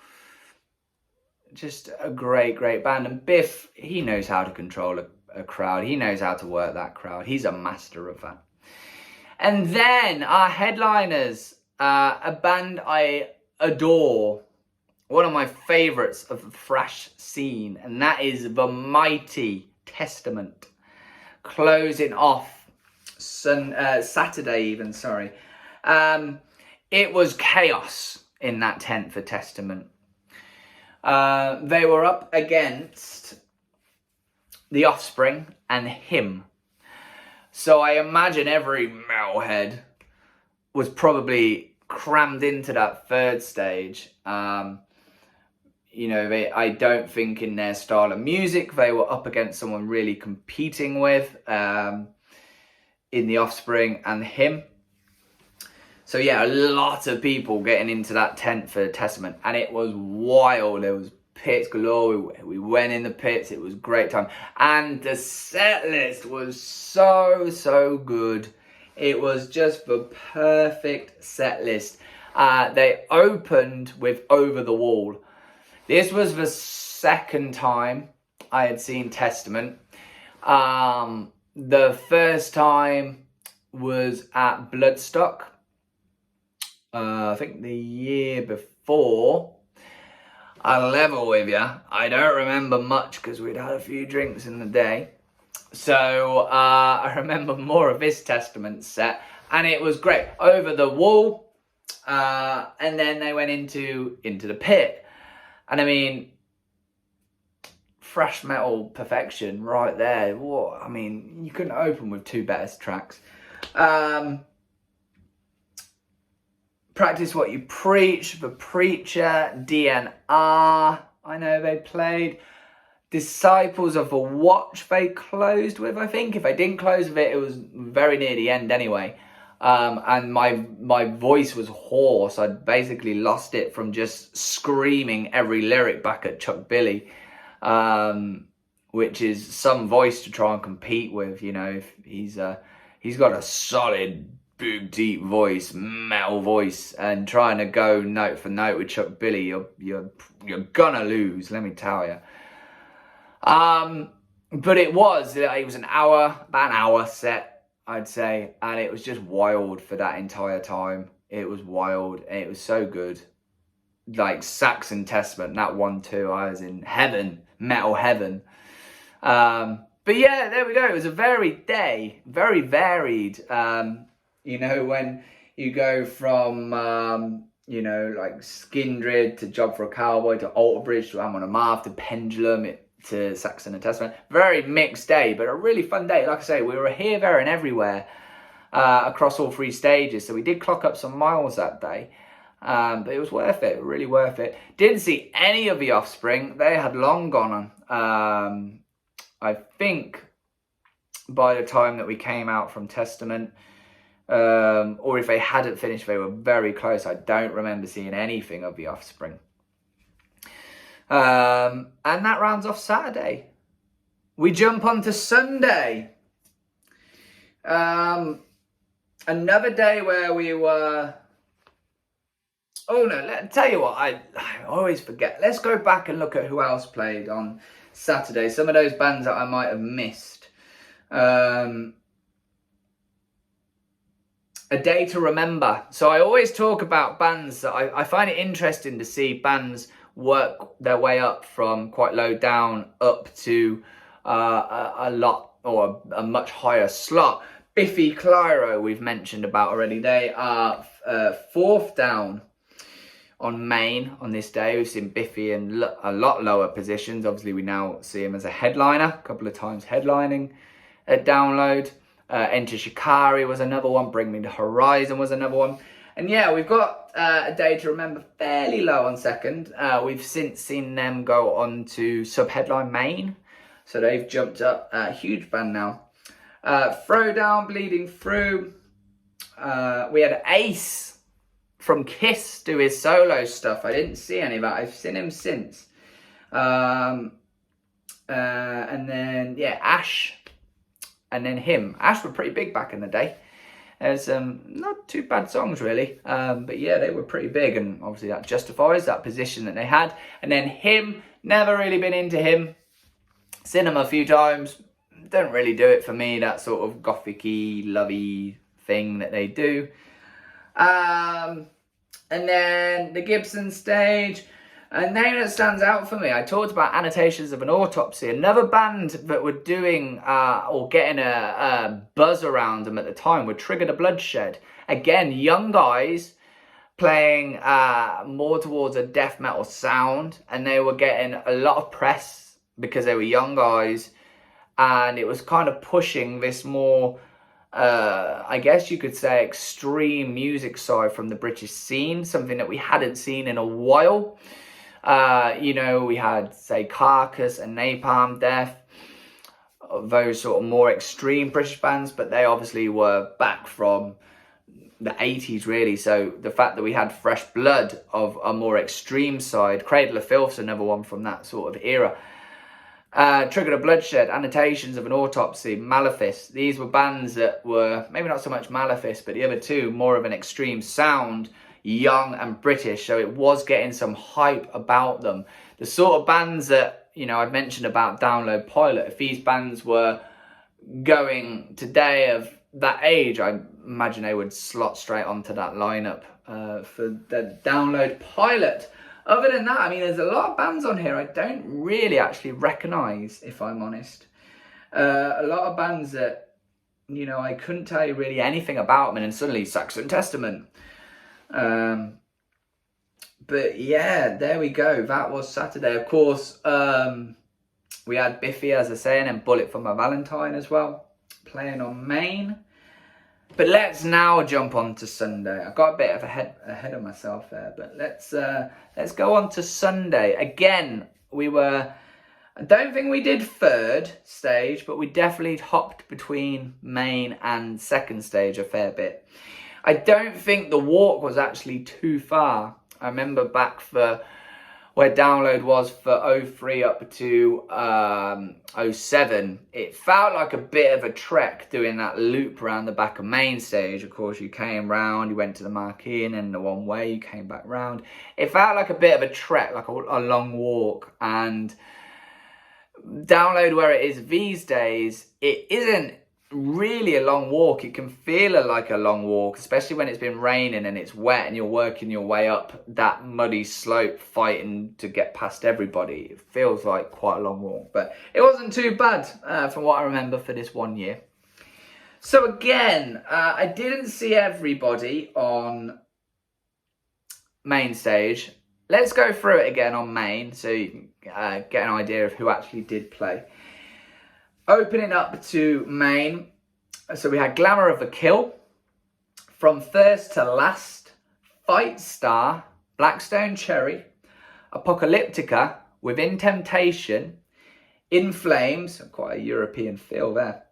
Just a great band. And Biff, he knows how to control a crowd. He knows how to work that crowd. He's a master of that. And then our headliners, a band I adore, one of my favourites of the thrash scene, and that is the mighty Testament. Closing off Saturday even, sorry. It was chaos in that tent for Testament. They were up against the Offspring and him. So I imagine every metalhead was probably crammed into that third stage. You know, I don't think in their style of music they were up against someone really competing with in the Offspring and him. So yeah, a lot of people getting into that tent for Testament, and it was wild. There was pits galore. We went in the pits. It was a great time, and the set list was so good. It was just the perfect set list. They opened with Over the Wall. This was the second time I had seen Testament. The first time was at Bloodstock. I think the year before. I'll level with you, I don't remember much because we'd had a few drinks in the day. So I remember more of this Testament set, and it was great. Over the wall, and then they went into the pit. And I mean, thrash metal perfection right there. What? I mean, you couldn't open with two better tracks. Practice What You Preach, The Preacher, DNR, I know they played. Disciples of the Watch they closed with, I think. If they didn't close with it, it was very near the end anyway. And my voice was hoarse. I'd basically lost it from just screaming every lyric back at Chuck Billy, which is some voice to try and compete with. You know, if he's got a solid, big, deep voice, metal voice, and trying to go note for note with Chuck Billy, you're gonna lose, let me tell you. But it was about an hour set, I'd say, and it was just wild for that entire time. It was wild, and it was so good. Like Saxon Testament, that 1-2, I was in heaven, metal heaven. But yeah, there we go. It was a varied day, very varied. You know, when you go from, you know, like Skindred to Job for a Cowboy to Alter Bridge to Amon Amarth to Pendulum to Saxon and Testament. Very mixed day, but a really fun day. Like I say, we were here, there and everywhere across all three stages. So we did clock up some miles that day. But it was worth it, really worth it. Didn't see any of the Offspring. They had long gone on. I think by the time that we came out from Testament, or if they hadn't finished, they were very close. I don't remember seeing anything of the Offspring. And that rounds off Saturday. We jump on to Sunday. Another day where we were... Oh no, tell you what, I always forget. Let's go back and look at who else played on Saturday. Some of those bands that I might have missed. A day to remember. So I always talk about bands that I find it interesting to see bands work their way up from quite low down up to a lot or a much higher slot. Biffy Clyro we've mentioned about already. They are fourth down on Main on this day. We've seen Biffy in a lot lower positions. Obviously we now see him as a headliner, a couple of times headlining at Download. Enter Shikari was another one. Bring Me the Horizon was another one. And yeah, we've got a day to remember fairly low on second. We've since seen them go on to sub-headline Main. So they've jumped up. Huge band now. Throwdown, Bleeding Through. We had Ace from Kiss do his solo stuff. I didn't see any of that. I've seen him since. And then, yeah, Ash. And then him. Ash were pretty big back in the day. There's not too bad songs really, but yeah, they were pretty big, and obviously that justifies that position that they had. And then him, never really been into him. Seen him a few times, don't really do it for me, that sort of gothic-y, lovey thing that they do. And then the Gibson stage, a name that stands out for me, I talked about Annotations of an Autopsy, another band that were doing or getting a buzz around them at the time were Trigger the Bloodshed. Again, young guys playing more towards a death metal sound, and they were getting a lot of press because they were young guys, and it was kind of pushing this more, I guess you could say, extreme music side from the British scene, something that we hadn't seen in a while. You know, we had, say, Carcass and Napalm Death, those sort of more extreme British bands, but they obviously were back from the 80s, really. So the fact that we had fresh blood of a more extreme side, Cradle of Filth's another one from that sort of era. Trigger the Bloodshed, Annotations of an Autopsy, Malefice. These were bands that were, maybe not so much Malefice, but the other two, more of an extreme sound, young and British, so it was getting some hype about them. The sort of bands that, you know, I've mentioned about Download Pilot, if these bands were going today of that age, I imagine they would slot straight onto that lineup. for the download pilot. Other than that, I mean, there's a lot of bands on here I don't really actually recognise, if I'm honest. A lot of bands that, you know, I couldn't tell you really anything about them, and then suddenly Saxon Testament. But yeah, there we go. That was Saturday. Of course, we had Biffy, as I say, and then Bullet for My Valentine as well, playing on Main. But let's now jump on to Sunday. I got a bit of ahead of myself there, but let's go on to Sunday. Again, I don't think we did third stage, but we definitely hopped between main and second stage a fair bit. I don't think the walk was actually too far. I remember back for where download was for 03 up to 07, it felt like a bit of a trek doing that loop around the back of main stage. Of course, you came round, you went to the marquee, and then the one way, you came back round. It felt like a bit of a trek, like a long walk. And download where it is these days, it isn't really a long walk. It can feel like a long walk, especially when it's been raining and it's wet and you're working your way up that muddy slope fighting to get past everybody. It feels like quite a long walk, but it wasn't too bad from what I remember for this 1 year. So again, I didn't see everybody on main stage. Let's go through it again on main so you can get an idea of who actually did play. Opening up to main, so we had Glamour of a Kill, From First to Last, Fight Star, Blackstone Cherry, Apocalyptica, Within Temptation, In Flames, quite a European feel there,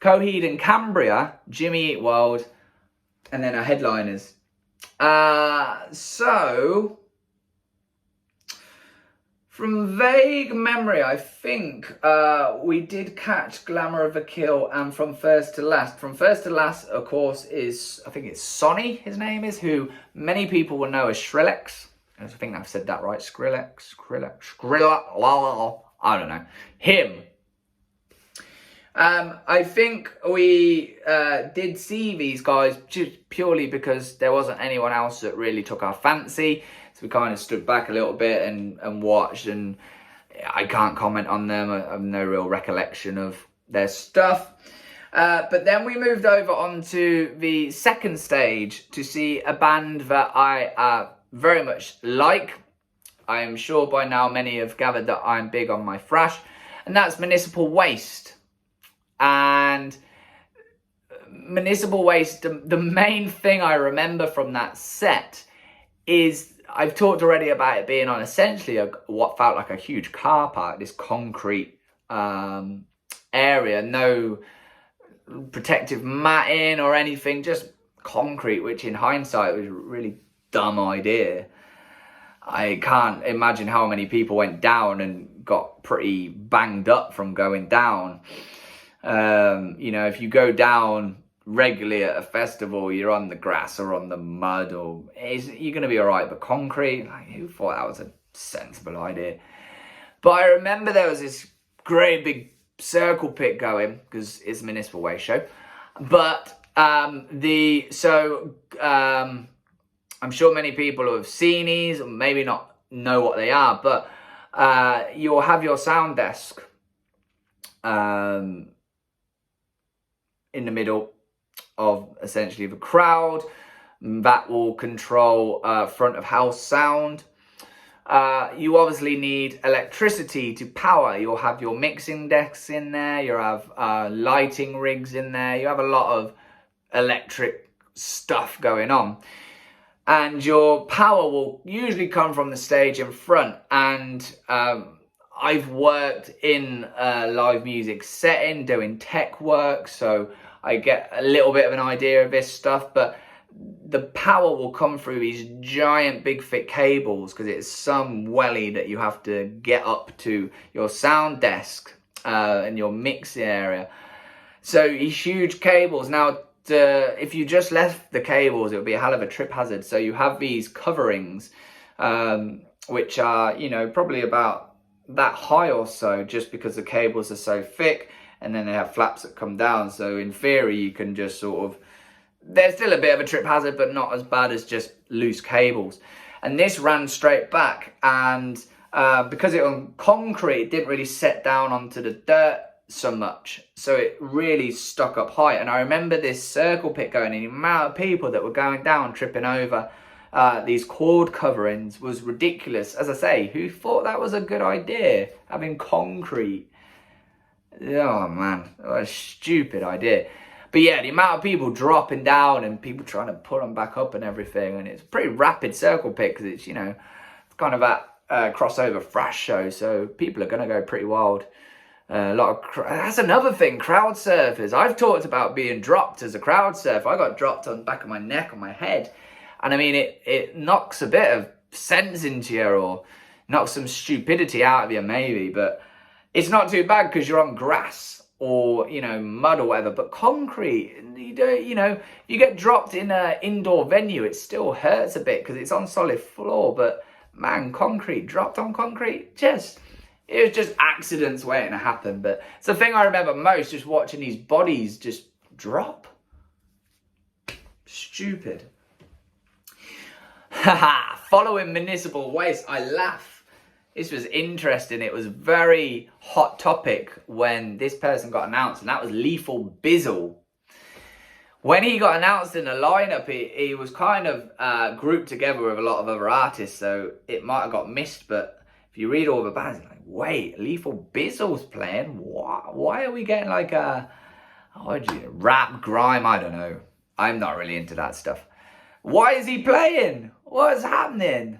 Coheed and Cambria, Jimmy Eat World, and then our headliners. So from vague memory, I think we did catch Glamour of a Kill and From First to Last. From First to Last, of course, is, I think it's Sonny, his name is, who many people will know as Skrillex. I think I've said that right. Skrillex, I don't know. Him. I think we did see these guys just purely because there wasn't anyone else that really took our fancy. So we kind of stood back a little bit and watched, and I can't comment on them. I have no real recollection of their stuff. But then we moved over onto the second stage to see a band that I very much like. I am sure by now many have gathered that I'm big on my thrash, and that's Municipal Waste. And Municipal Waste, the main thing I remember from that set is, I've talked already about it being on essentially what felt like a huge car park, this concrete area, no protective matting or anything, just concrete, which in hindsight was a really dumb idea. I can't imagine how many people went down and got pretty banged up from going down. You know, if you go down regularly at a festival, you're on the grass or on the mud, or you're going to be all right. But concrete, like, who thought that was a sensible idea? But I remember there was this great big circle pit going, because it's a Municipal Waste show. But I'm sure many people who have seen these, or maybe not know what they are, but you'll have your sound desk in the middle of essentially the crowd that will control front of house sound. You obviously need electricity to power. You'll have your mixing decks in there, you'll have lighting rigs in there, you have a lot of electric stuff going on. And your power will usually come from the stage in front. And I've worked in a live music setting doing tech work, so I get a little bit of an idea of this stuff. But the power will come through these giant big thick cables, because it's some welly that you have to get up to your sound desk and your mixing area. So these huge cables. Now, if you just left the cables, it would be a hell of a trip hazard. So you have these coverings, which are, you know, probably about that high or so, just because the cables are so thick, and then they have flaps that come down. So in theory, you can just sort of They're still a bit of a trip hazard, but not as bad as just loose cables. And this ran straight back, and because it on concrete, it didn't really set down onto the dirt so much, so it really stuck up high. And I remember this circle pit going, and the amount of people that were going down, tripping over these cord coverings was ridiculous. As I say, who thought that was a good idea, having concrete? Oh man, what a stupid idea. But yeah, the amount of people dropping down and people trying to pull them back up and everything, and it's a pretty rapid circle pit because it's, you know, it's kind of a crossover thrash show, so people are going to go pretty wild. A lot of that's another thing, crowd surfers. I've talked about being dropped as a crowd surfer. I got dropped on the back of my neck, on my head, and I mean it knocks a bit of sense into you, or knocks some stupidity out of you maybe, but it's not too bad because you're on grass or, you know, mud or whatever. But concrete, you don't, you know, you get dropped in an indoor venue, it still hurts a bit because it's on solid floor. But man, concrete, dropped on concrete, it was just accidents waiting to happen. But it's the thing I remember most, just watching these bodies just drop. Stupid. Haha, following municipal waste, I laugh. This was interesting. It was very hot topic when this person got announced, and that was Lethal Bizzle. When he got announced in the lineup, he was kind of grouped together with a lot of other artists, so it might have got missed. But if you read all the bands, you're like, wait, Lethal Bizzle's playing? Why are we getting like a rap, grime? I don't know. I'm not really into that stuff. Why is he playing? What's happening?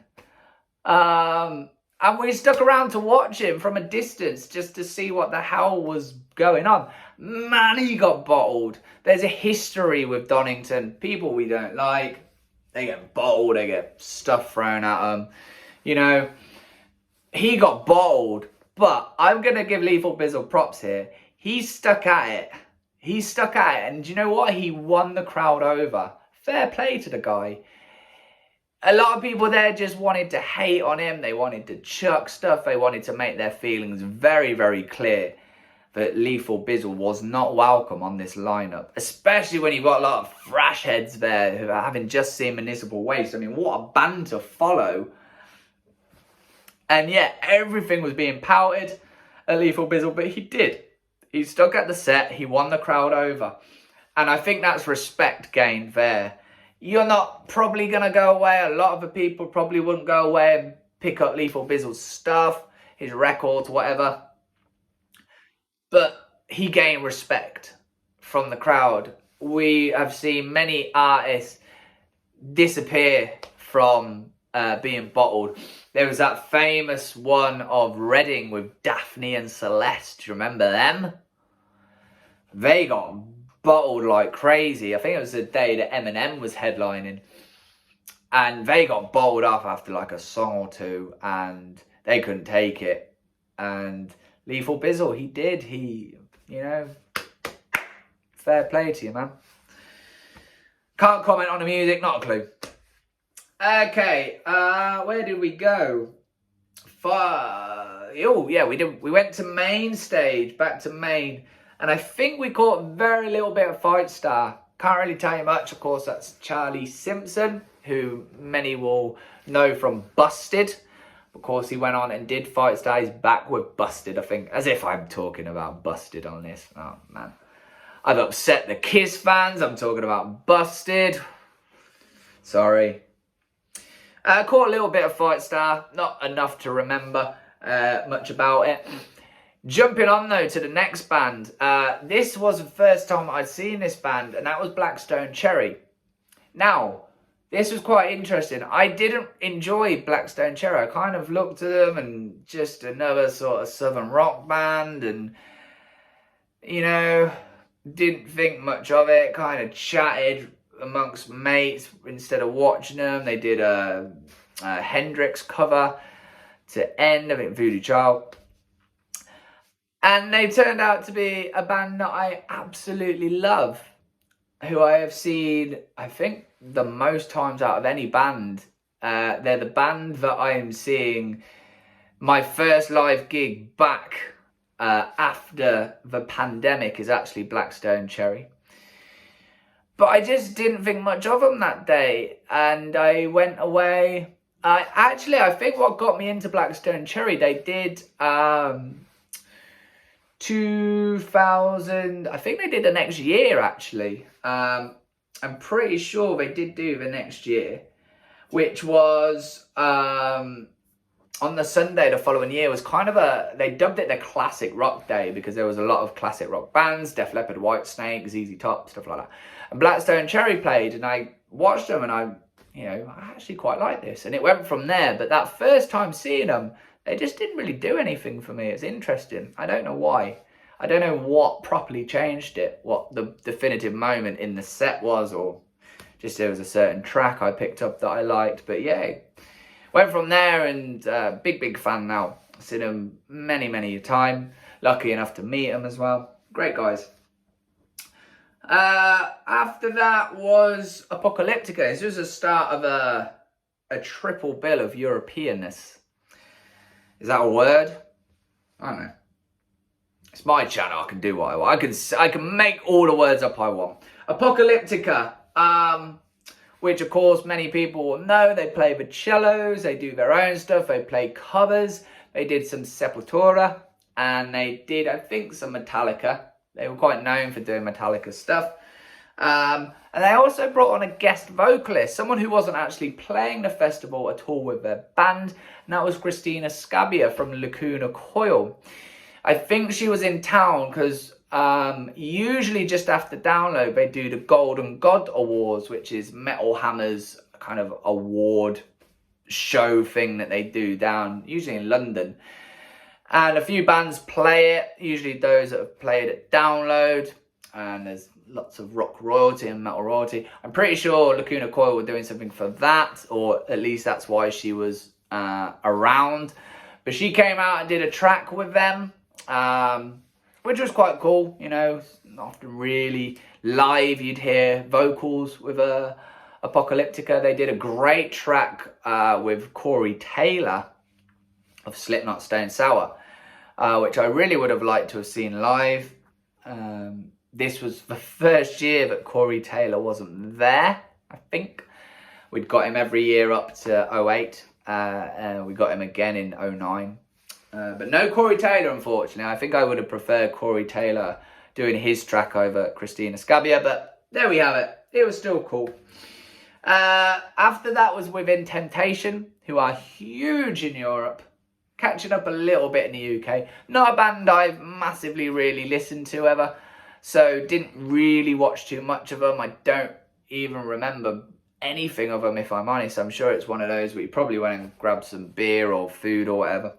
And we stuck around to watch him from a distance just to see what the hell was going on. Man, he got bottled. There's a history with Donington. People we don't like, they get bottled, they get stuff thrown at them. You know, he got bottled, but I'm going to give Lethal Bizzle props here. He stuck at it. And do you know what? He won the crowd over. Fair play to the guy. A lot of people there just wanted to hate on him. They wanted to chuck stuff. They wanted to make their feelings very, very clear that Lethal Bizzle was not welcome on this lineup. Especially when you've got a lot of thrash heads there who are having just seen Municipal Waste. I mean, what a band to follow. And yet, everything was being pouted at Lethal Bizzle, but he did. He stuck at the set. He won the crowd over. And I think that's respect gained there. You're not probably going to go away. A lot of the people probably wouldn't go away and pick up Lethal Bizzle's stuff, his records, whatever. But he gained respect from the crowd. We have seen many artists disappear from being bottled. There was that famous one of Reading with Daphne and Celeste. Do you remember them? They got bottled like crazy. I think it was the day that Eminem was headlining, and they got bottled up after like a song or two, and they couldn't take it. And Lethal Bizzle, he did. He, you know, fair play to you, man. Can't comment on the music, not a clue. Okay, where did we go? Oh yeah, we went to main stage, back to main. And I think we caught very little bit of Fight Star. Can't really tell you much. Of course, that's Charlie Simpson, who many will know from Busted. Of course, he went on and did Fight Star. He's back with Busted, I think. As if I'm talking about Busted on this. Oh, man. I've upset the Kiss fans. I'm talking about Busted. Sorry. Caught a little bit of Fight Star. Not enough to remember much about it. Jumping on though to the next band, this was the first time I'd seen this band, and that was Black Stone Cherry. Now, this was quite interesting. I didn't enjoy Black Stone Cherry. I kind of looked at them and just another sort of southern rock band, and, you know, didn't think much of it. Kind of chatted amongst mates instead of watching them. They did a Hendrix cover to end, I think Voodoo Child. And they turned out to be a band that I absolutely love, who I have seen, I think, the most times out of any band. They're the band that I am seeing my first live gig back after the pandemic is actually Black Stone Cherry. But I just didn't think much of them that day, and I went away. I think what got me into Blackstone Cherry, they did 2000, I think they did the next year actually. I'm pretty sure they did do the next year, which was on the Sunday the following year. Was kind of they dubbed it the Classic Rock Day because there was a lot of classic rock bands, Def Leppard, Whitesnake, ZZ Top, stuff like that. And Blackstone Cherry played, and I watched them, and I actually quite like this. And it went from there. But that first time seeing them, they just didn't really do anything for me. It's interesting. I don't know why. I don't know what properly changed it, what the definitive moment in the set was, or just there was a certain track I picked up that I liked. But yeah, went from there, and big fan now. I've seen them many a time. Lucky enough to meet them as well. Great guys. After that was Apocalyptica. This was the start of a triple bill of Europeanness. Is that a word? I don't know. It's my channel. I can do what I want. I can make all the words up I want. Apocalyptica, which of course many people will know. They play the cellos. They do their own stuff. They play covers. They did some Sepultura, and they did, I think, some Metallica. They were quite known for doing Metallica stuff. And they also brought on a guest vocalist, someone who wasn't actually playing the festival at all with their band, and that was Christina Scabia from Lacuna Coil. I think she was in town because usually just after Download, they do the Golden God Awards, which is Metal Hammer's kind of award show thing that they do down, usually in London. And a few bands play it, usually those that have played at Download. And there's lots of rock royalty and metal royalty. I'm pretty sure Lacuna Coil were doing something for that, or at least that's why she was around. But she came out and did a track with them, which was quite cool. You know, often really live you'd hear vocals with Apocalyptica. They did a great track with Corey Taylor of Slipknot, Stone Sour, which I really would have liked to have seen live. This was the first year that Corey Taylor wasn't there, I think. We'd got him every year up to 08. We got him again in 09. But no Corey Taylor, unfortunately. I think I would have preferred Corey Taylor doing his track over Christina Scabia, but there we have it. It was still cool. After that was Within Temptation, who are huge in Europe. Catching up a little bit in the UK. Not a band I've massively really listened to ever. So didn't really watch too much of them. I don't even remember anything of them, if I'm honest. I'm sure it's one of those where you probably went and grabbed some beer or food or whatever.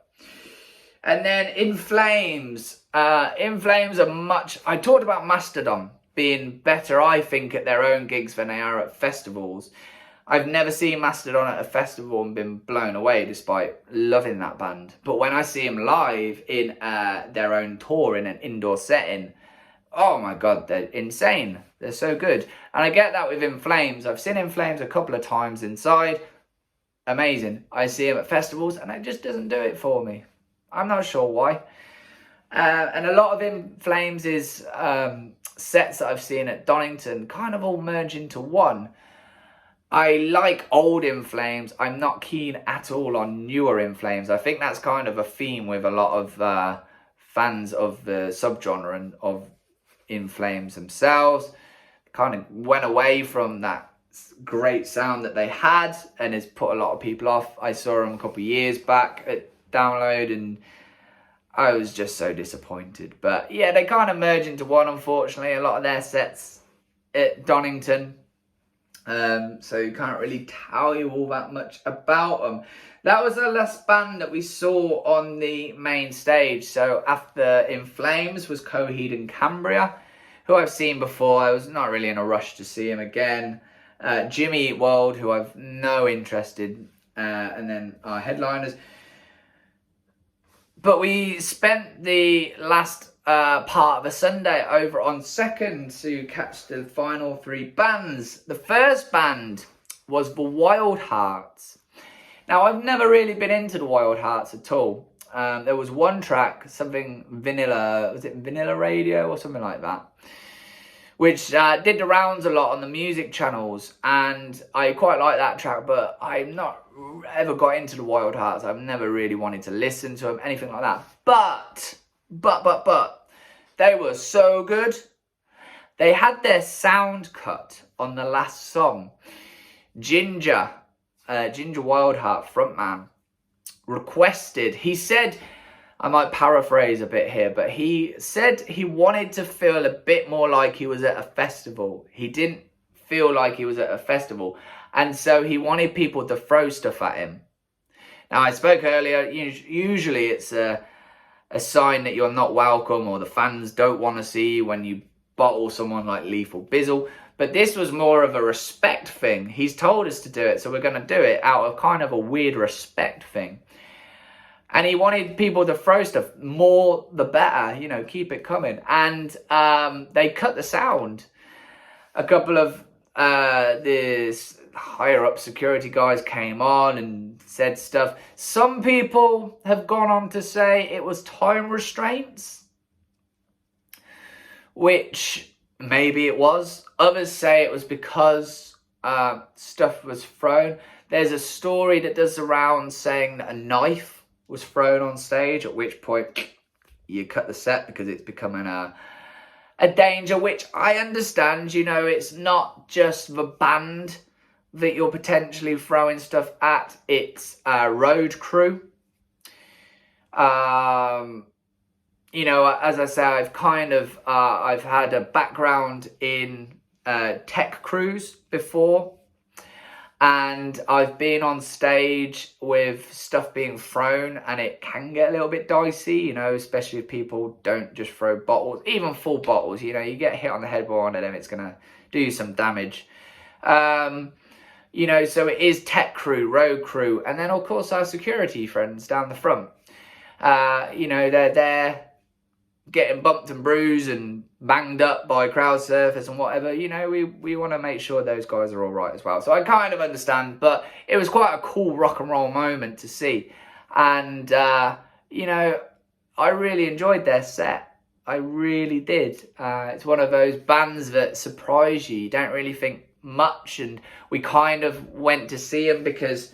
And then In Flames. In Flames are much... I talked about Mastodon being better, I think, at their own gigs than they are at festivals. I've never seen Mastodon at a festival and been blown away despite loving that band. But when I see them live in their own tour in an indoor setting, oh my God, they're insane. They're so good. And I get that with In Flames. I've seen In Flames a couple of times inside. Amazing. I see them at festivals and it just doesn't do it for me. I'm not sure why. And a lot of In Flames is sets that I've seen at Donington kind of all merge into one. I like old In Flames. I'm not keen at all on newer In Flames. I think that's kind of a theme with a lot of fans of the subgenre and of In Flames themselves. Kind of went away from that great sound that they had and has put a lot of people off. I saw them a couple of years back at Download and I was just so disappointed. But yeah, they kind of merge into one, unfortunately. A lot of their sets at Donington. So you can't really tell you all that much about them. That was the last band that we saw on the main stage. So after In Flames was Coheed and Cambria, who I've seen before. I was not really in a rush to see him again. Jimmy Eat World, who I've no interest in. And then our headliners. But we spent the last part of the Sunday over on Second to catch the final three bands. The first band was the Wild Hearts. Now, I've never really been into the Wild Hearts at all. There was one track, something Vanilla, was it Vanilla Radio or something like that, which did the rounds a lot on the music channels, and I quite like that track, but I've not ever got into the Wild Hearts. I've never really wanted to listen to them, anything like that. But, they were so good. They had their sound cut on the last song. Ginger Wildheart, frontman, requested, he said, I might paraphrase a bit here, but he said he wanted to feel a bit more like he was at a festival. He didn't feel like he was at a festival, and so he wanted people to throw stuff at him. Now, I spoke earlier, usually it's a sign that you're not welcome, or the fans don't want to see you when you bottle someone like Lethal Bizzle. But this was more of a respect thing. He's told us to do it, so we're going to do it out of kind of a weird respect thing. And he wanted people to throw stuff. More the better, you know, keep it coming. And they cut the sound. A couple of this higher up security guys came on and said stuff. Some people have gone on to say it was time restraints, which maybe it was. Others say it was because stuff was thrown. There's a story that does the rounds saying that a knife was thrown on stage, at which point you cut the set because it's becoming a danger, which I understand. You know, it's not just the band that you're potentially throwing stuff at, it's road crew. You know, as I say, I've kind of I've had a background in tech crews before, and I've been on stage with stuff being thrown, and it can get a little bit dicey, you know, especially if people don't just throw bottles, even full bottles. You know, you get hit on the head by one of them, it's going to do you some damage. You know, so it is tech crew, road crew, and then, of course, our security friends down the front. You know, they're there getting bumped and bruised and banged up by crowd surfers and whatever. You know, we want to make sure those guys are all right as well. So I kind of understand, but it was quite a cool rock and roll moment to see. And, you know, I really enjoyed their set. I really did. It's one of those bands that surprise you. You don't really think much. And we kind of went to see them because,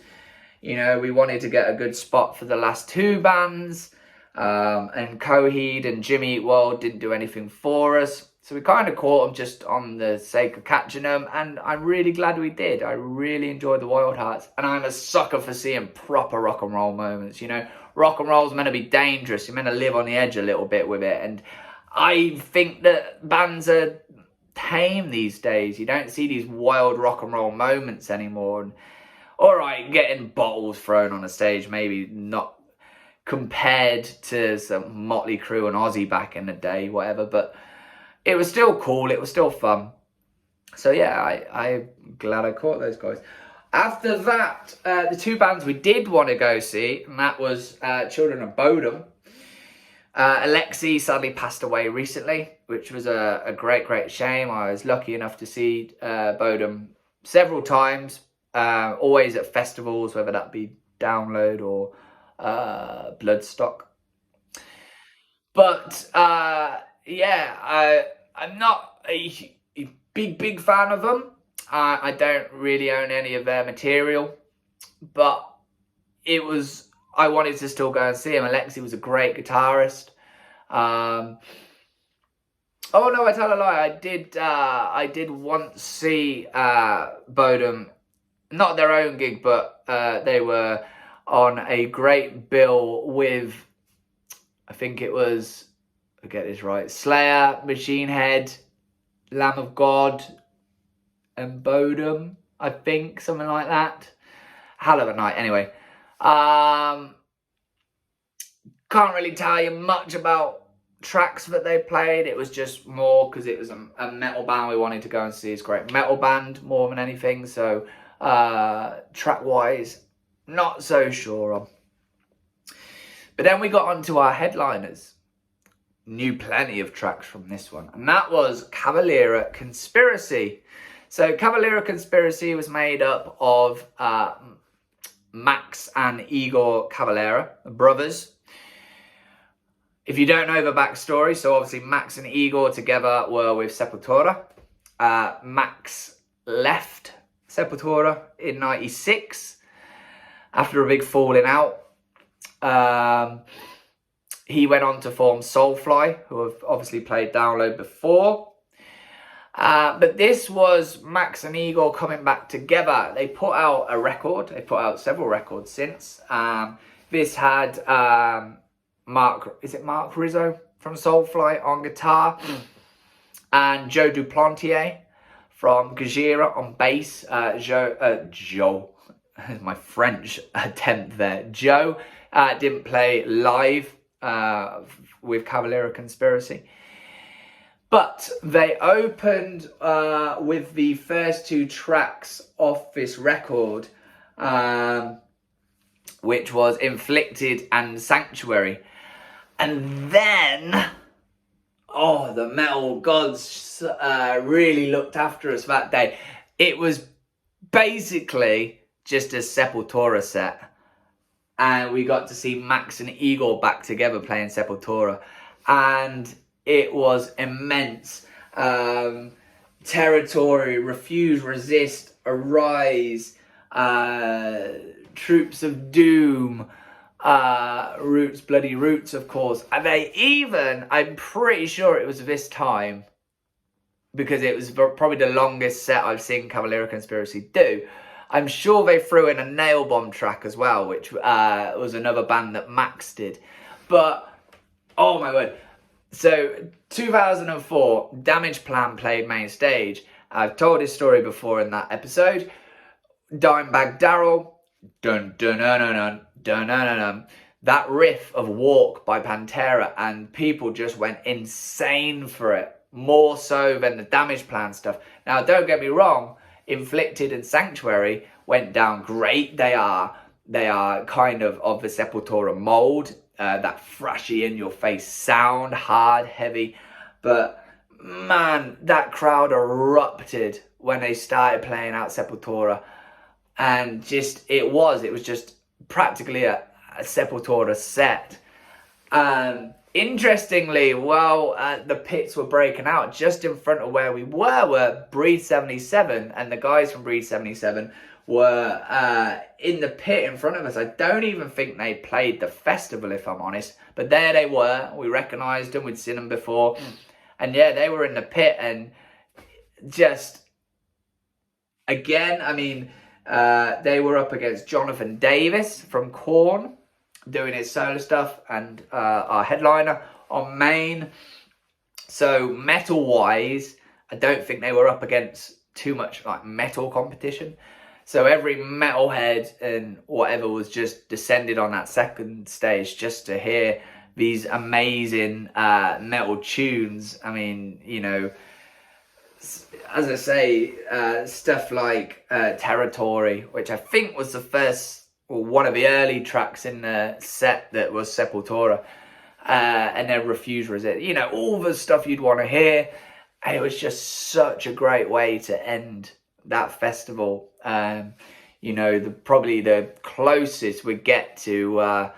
you know, we wanted to get a good spot for the last two bands. And Coheed and Jimmy Eat World didn't do anything for us. So we kind of caught them just on the sake of catching them. And I'm really glad we did. I really enjoyed the Wild Hearts. And I'm a sucker for seeing proper rock and roll moments. You know, rock and roll's meant to be dangerous. You're meant to live on the edge a little bit with it. And I think that bands are tame these days. You don't see these wild rock and roll moments anymore. And all right, getting bottles thrown on a stage, maybe not compared to some Motley Crue and Ozzy back in the day, whatever, but it was still cool, it was still fun. So yeah, I'm glad I caught those guys. After that, the two bands we did want to go see, and that was Children of Bodum. Alexei sadly passed away recently, which was a great shame. I was lucky enough to see Bodum several times, always at festivals, whether that be Download or Bloodstock. But yeah, I'm not a big fan of them. I don't really own any of their material, but I wanted to still go and see him. Alexei was a great guitarist. Oh no, I tell a lie. I did once see Bodum, not their own gig, but they were on a great bill with, I think it was, I get this right, Slayer, Machine Head, Lamb of God, and Bodum, I think, something like that. Hell of a night, anyway. Can't really tell you much about tracks that they played. It was just more because it was a metal band we wanted to go and see. It's a great metal band more than anything. So track-wise, not so sure on. But then we got onto our headliners. Knew plenty of tracks from this one. And that was Cavaliera Conspiracy. So Cavaliera Conspiracy was made up of Max and Igor Cavaliera, brothers. If you don't know the backstory, so obviously Max and Igor together were with Sepultura. Max left Sepultura in '96 after a big falling out. He went on to form Soulfly, who have obviously played Download before. But this was Max and Igor coming back together. They put out a record. They put out several records since. This had Mark Rizzo from Soulfly on guitar, and Joe Duplantier from Gojira on bass. Joe, my French attempt there. Joe didn't play live with Cavaliera Conspiracy. But they opened with the first 2 tracks off this record, which was Inflicted and Sanctuary. And then, the metal gods really looked after us that day. It was basically just a Sepultura set. And we got to see Max and Igor back together playing Sepultura. And it was immense. Territory, Refuse, Resist, Arise, Troops of Doom, Roots, Bloody Roots, of course. And they even, I'm pretty sure it was this time, because it was probably the longest set I've seen Cavaliera Conspiracy do. I'm sure they threw in a Nail Bomb track as well, which was another band that Max did. But, oh my word. So, 2004, Damage Plan played main stage. I've told this story before in that episode. Dimebag Darrell, dun dun dun dun dun dun dun dun. That riff of Walk by Pantera, and people just went insane for it. More so than the Damage Plan stuff. Now, don't get me wrong, Inflicted and Sanctuary went down great. They are kind of the Sepultura mold. That thrashy in-your-face sound, hard, heavy. But, man, that crowd erupted when they started playing out Sepultura. And it was just practically a Sepultura set. Interestingly, the pits were breaking out, just in front of where we were Breed 77, and the guys from Breed 77 were in the pit in front of us. I don't even think they played the festival, if I'm honest. But there they were. We recognised them. We'd seen them before. And yeah, they were in the pit. And just, again, I mean, they were up against Jonathan Davis from Korn, doing his solo stuff, and our headliner on main. So metal-wise, I don't think they were up against too much like metal competition. So every metalhead and whatever was just descended on that second stage just to hear these amazing metal tunes. I mean, you know, as I say, stuff like Territory, which I think was the first, or one of the early tracks in the set that was Sepultura, and then Refuse, Resist, you know, all the stuff you'd want to hear. And it was just such a great way to end that festival. You know, probably the closest we get to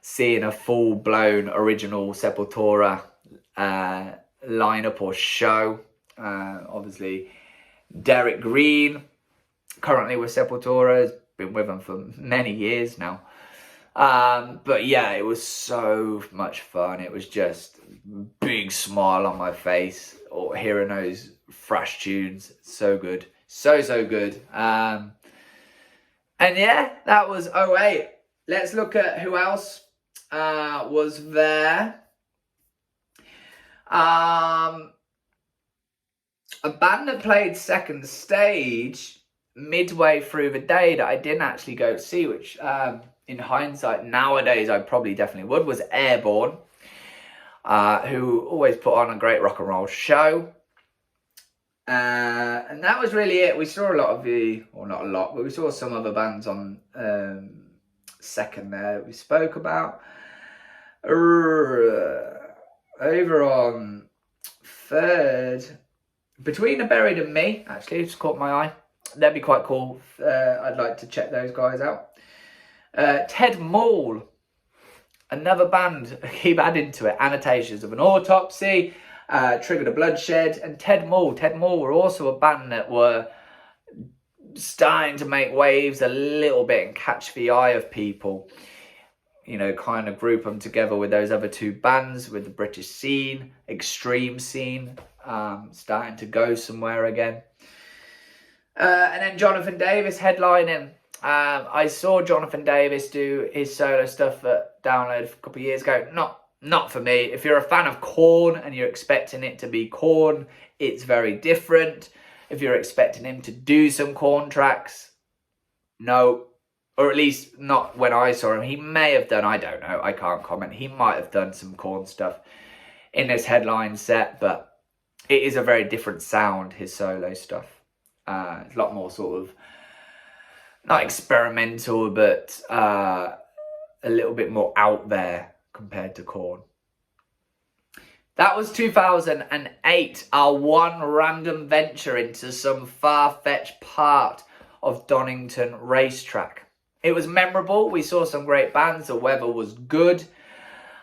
seeing a full-blown original Sepultura lineup or show. Obviously, Derek Green, currently with Sepultura, has been with them for many years now. But yeah, it was so much fun. It was just big smile on my face, or hearing those thrash tunes. So good. So good. And yeah, that was 08. Let's look at who else was there. A band that played second stage midway through the day that I didn't actually go to see, which in hindsight nowadays I probably definitely would, was Airborne, who always put on a great rock and roll show. And that was really it. We saw a lot of not a lot, but we saw some other bands on second there that we spoke about. Over on third, Between the Buried and Me, actually, just caught my eye. That'd be quite cool. I'd like to check those guys out. Ted Maul, another band, keep adding to it. Annotations of an Autopsy, Trigger the Bloodshed, and Ted Mull. Ted Mull were also a band that were starting to make waves a little bit and catch the eye of people. You know, kind of group them together with those other two bands, with the British scene, extreme scene, starting to go somewhere again. And then Jonathan Davis headlining. I saw Jonathan Davis do his solo stuff at Download a couple of years ago. Not for me. If you're a fan of Korn and you're expecting it to be Korn, it's very different. If you're expecting him to do some Korn tracks, no. Or at least not when I saw him. He may have done, I don't know, I can't comment. He might have done some Korn stuff in this headline set, but it is a very different sound, his solo stuff. It's a lot more sort of, not experimental, but a little bit more out there compared to Korn. That was 2008, our one random venture into some far-fetched part of Donington racetrack. It was memorable. We saw some great bands. The weather was good.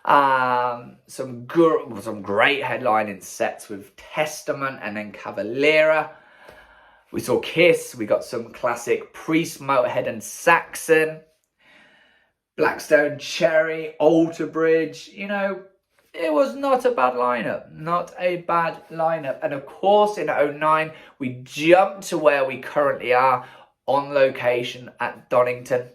Some great headlining sets with Testament and then Cavaliera. We saw Kiss. We got some classic Priest, Motorhead and Saxon. Blackstone Cherry, Alter Bridge. You know, it was not a bad lineup. Not a bad lineup. And of course, in 2009, we jumped to where we currently are, on location at Donington.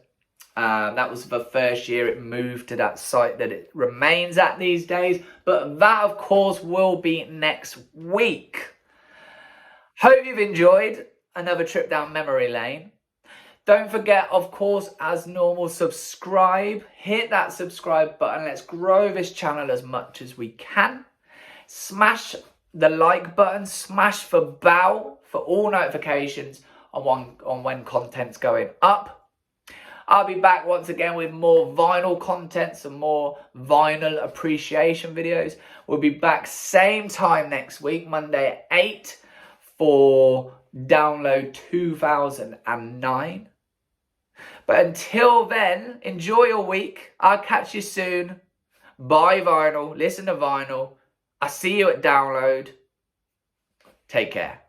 That was the first year it moved to that site that it remains at these days. But that, of course, will be next week. Hope you've enjoyed another trip down memory lane. Don't forget, of course, as normal, subscribe. Hit that subscribe button. Let's grow this channel as much as we can. Smash the like button. Smash the bell for all notifications on when content's going up. I'll be back once again with more vinyl content, some more vinyl appreciation videos. We'll be back same time next week, Monday at 8 for Download 2009. But until then, enjoy your week. I'll catch you soon. Buy vinyl, listen to vinyl. I'll see you at Download. Take care.